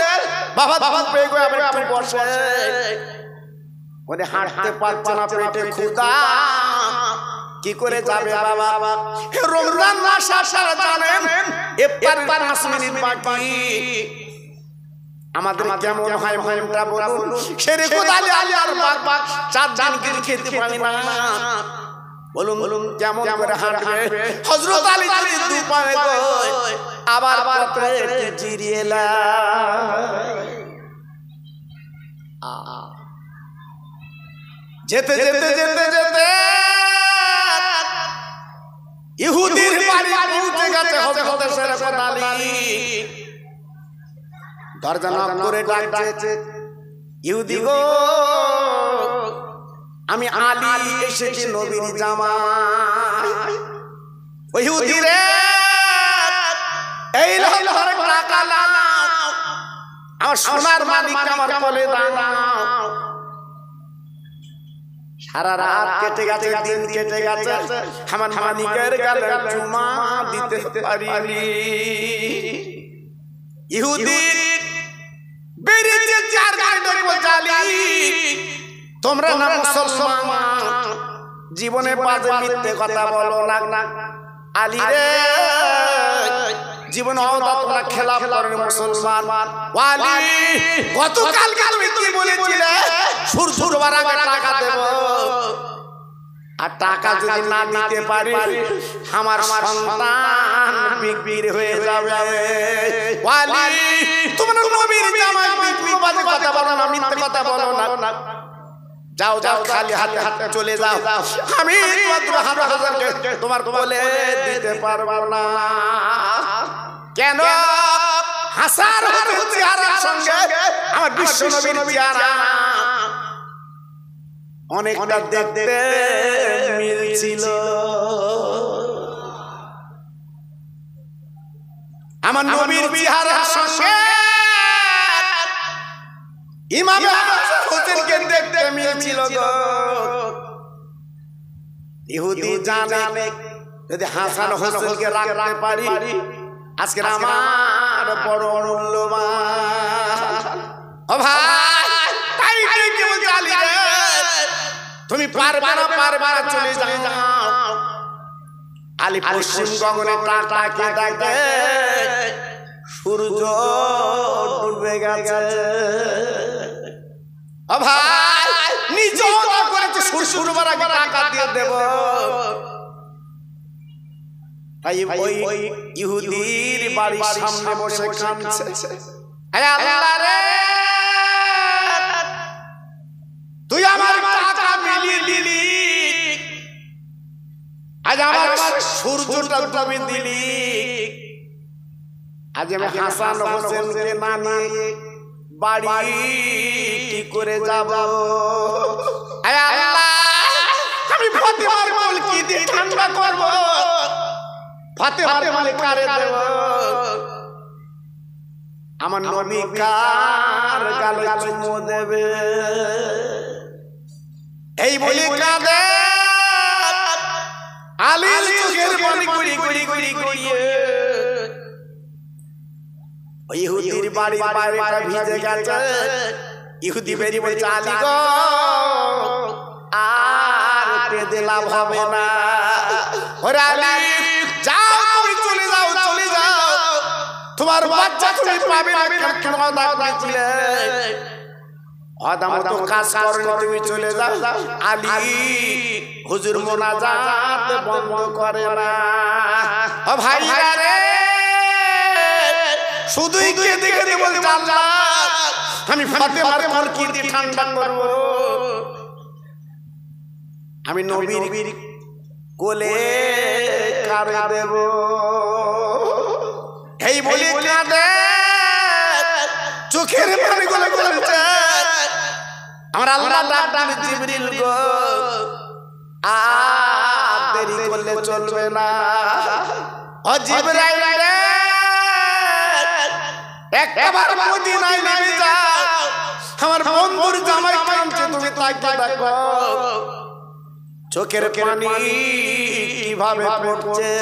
বাবা বাবা পেয়ে গো আবার একটু বসে ওরে হাঁটতে পারছে না পেটে ক্ষুধা কি করে যাবে বাবা রমজান মাস আসার জানেন ইফতার 5 মিনিট বাকি আমাদের কেমন হয় মনটা বলুন শেরে খোদা আলী আর বাবা 4 দিন করে খেতে পারি না বলুন বলুন কেমন করে হাঁটবে হযরত আলী যদি দুপায়ে গয় আবার পথে জিরিয়েলা যেতে যেতে যেতে যেতে ইহুদির বাড়ি পৌঁছে গেছে হযরত শেরে খোদা আলী দরজা নক করে ডাকছে ইহুদি গো আমি আলী এসেছি নবীর জামাই ওই ইহুদি রে এই লহল টাকা নাও আমার সোনার মানিক আমার কোলে দাও সারা রাত কেটে গেছে দিন কেটে গেছে আমার মানিকের গালে চুমা দিতে পারিনি ইহুদি বেরিয়ে 4 গাড়ি বজালি তোমরা না মুসলমান জীবনে বাজে মিথ্যে কথা বলো না আলী রে জীবনে ওদা তোমরা খেলাফ করেন মুসলমান ওয়ালি গতকাল তুমি কি বলেছিলে সূর্যবার আগে টাকা দেব আর টাকা যদি না দিতে পারি আমার সন্তান বিক্রি হয়ে যাবে ওয়ালি তোমরা নবীর জামাই বিক্রি বাজে কথা বলো না মিথ্যে কথা বলো না যাও যাও খালি হাতে হাতে চলে যাও আমি তোমার কোলে দিতে পারবো না কেন হাসার চেহারার সঙ্গে আমার বিশ্ব নবীর চেহারা অনেকটা দেখতে মিল ছিল আমার নবীর চেহারার সঙ্গে ইমাম হোসেনকে দেখতে মিল ছিল গো ইহুদি জানে যদি হাসান হোসেনকে রাখতে পারি আজকে আমার বড় মূল্যবান। ও ভাই তাই কি বলছি আলী রে, তুমি পারবে না চলে যাও। আলী পশ্চিম গগনে তাকে দেখে সূর্য ডুবে গেছে। ও ভাই নিজে ওটা করেছে সূর্য ডুবার আগে টাকা দিয়ে দেব। তাই ওই ইহুদির বাড়ির সামনে বসে কাঁদছে, হে আল্লাহ রে তুই আমার টাকা মিলিয়ে দিলি, আজ আমার সূর্যটা ডুবে দিলি, আজ আমি হাসান হোসেনকে না নিয়ে বাড়ি কি করে যাব। হে আল্লাহ আমি ফাতেমার কোল কি দিয়ে ঠান্ডা করব, ফাতেমার কোলে কারে দেব, আমার নবী কার গালে চুমু দেবে। এই বলে কাঁদে আলীর চোখের পানি গুড়ি গুড়ি গুড়ি গুড়িয়ে ইহুদির বাড়ির বাইরেটা ভিজে গেছে। ইহুদি বেরিয়ে বলছে আলী গো আর পেদে লাভ হবে না। ওরে আলী যাও তুমি চলে যাও, চলে যাও, তোমার বাচ্চা তুমি পাবে না। কেন ডাকছিলে আদাম তো কাজ করেন, তুমি চলে যাও। আলী হুজুর মোনাজাত বন্ধ করে না। ও ভাইরা রে শুধুই কে দেখে বলতে আল্লাহ আমি ফাতেমার কোল কি দিয়ে ঠান্ডা করব, আমি নবীর কোলে কারে দেব। এই বলে কাঁদে চোখের পানি গলে গলছে। আমার আল্লাহ ডাক জিবরিল গো আর দেরি করলে চলবে না। ও জিবরাইল রে একবার মদিনায় নেমে যাও, আমার বন্ধুর জামাই কাঁদছে, তুমি তাকে দেখো চোখের পানি কিভাবে পড়ছে।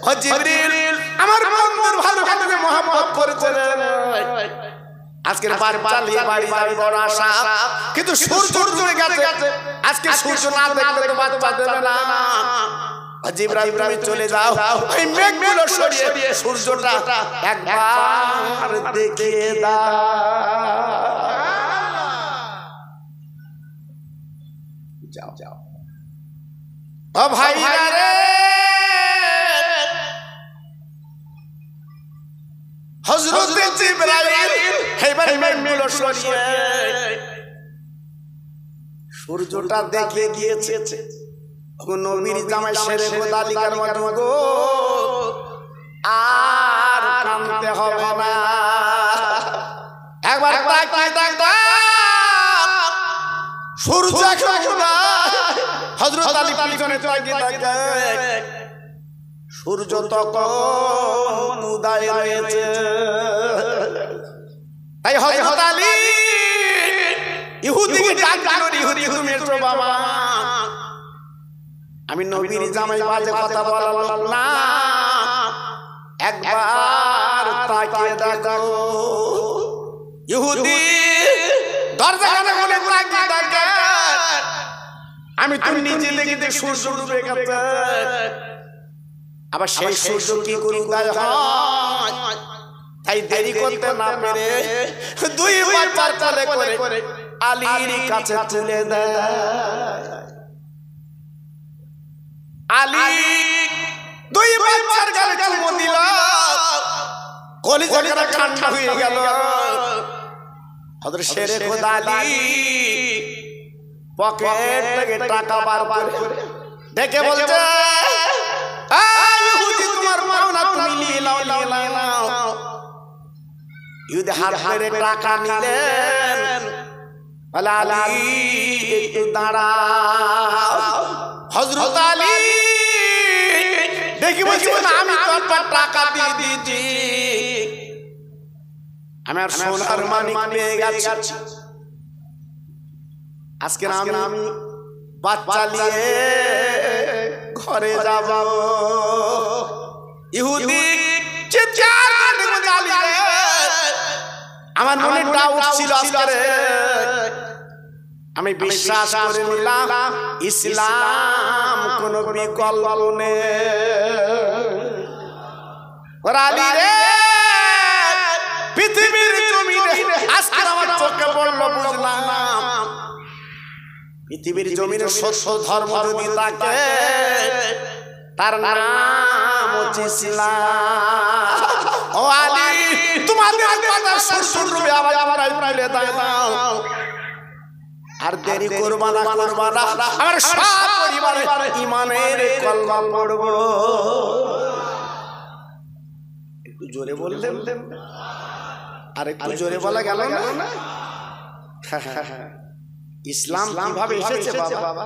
ও জিবরিল আমার বন্ধুর ভালো ভালো মোহাম্মত করেছে আজকের চালিয়ে বাড়ি যাবে বড় আশা, কিন্তু সূর্য ডুবে গেছে। আজকে সূর্য না দেখলে তো বাচ্চা দেবে না। জিবরাইল তুমি চলে যাও, ওই মেঘগুলো সরিয়ে সূর্যটা একবার দেখিয়ে দাও। যাও যাও ও ভাইরা রে হযরত জিবরাইল এবার মেঘগুলো সরিয়ে সূর্যটা দেখে গিয়েছে। নবীর জামাই শেরে খোদা লিগার মতো গো আর কাঁদতে হবে না। একবার তাকাই তাকাই সূর্য খোদা হযরত আলী পিছনে তাকিয়ে তাকায় সূর্য তখন উদয় হয়েছে। তাই হযরত আলী ইহুদিকে ডাক দিল, ইহুদি তুমি এসো বাবা, আমি নবীর জামাই বাজে কথা বললাম না, একবার তাকিয়ে দেখো। ইহুদি দরজা খুলে তাকিয়ে দেখে আমি তুমি নিজে দেখে সূর্য ডুবে গেছে। আবার সেই সূর্য কি করে উদয় হয়, তাই দেরি করতে না পেরে দুই বাচ্চার কোলে করে আলীর কাছে তুলে দেয়। আলী দুই বাচ্চার গালে চুমু দিল, কলিজাটা ঠান্ডা হয়ে গেল। হযরত শেরে খোদা আলী পকেট থেকে টাকা বার করে দেখে বলছে ইহুদি তোমার পাওনা তুমি নিয়ে নাও নিয়ে নাও। ইহুদি হাত ধরে টাকা নিলেন, বলে আলী একটু দাঁড়াও। হযরত আলী দেখি বলছি আমি তো আপনার টাকা দিয়ে দিয়েছি, আমার সোনার মানিক পেয়ে গেছি, আজকে আমি বাচ্চা নিয়ে ঘরে যাব। ইহুদি চিৎকার আলী রে আমার মনে ডাউট ছিল আজকে আমি বিশ্বাস করে নিলাম ইসলাম কোনো বিকল্প নেই ওরে আলী রে পৃথিবীর জমিনে আজকে আমার চোখে পড়লো বুঝলাম পৃথিবীর জমিনে সত্য ধর্ম যদি থাকে তার নাম হচ্ছে ইসলাম ও আলী তোমাদের কথা শুনবে আবার প্রাইলে দাও আর দেরি করবা না আমার সব পরিবারে ঈমানের কলমা পড়ব একটু জোরে বললেন আর একটু জোরে বলা গেল না ইসলাম কিভাবে এসেছে বাবা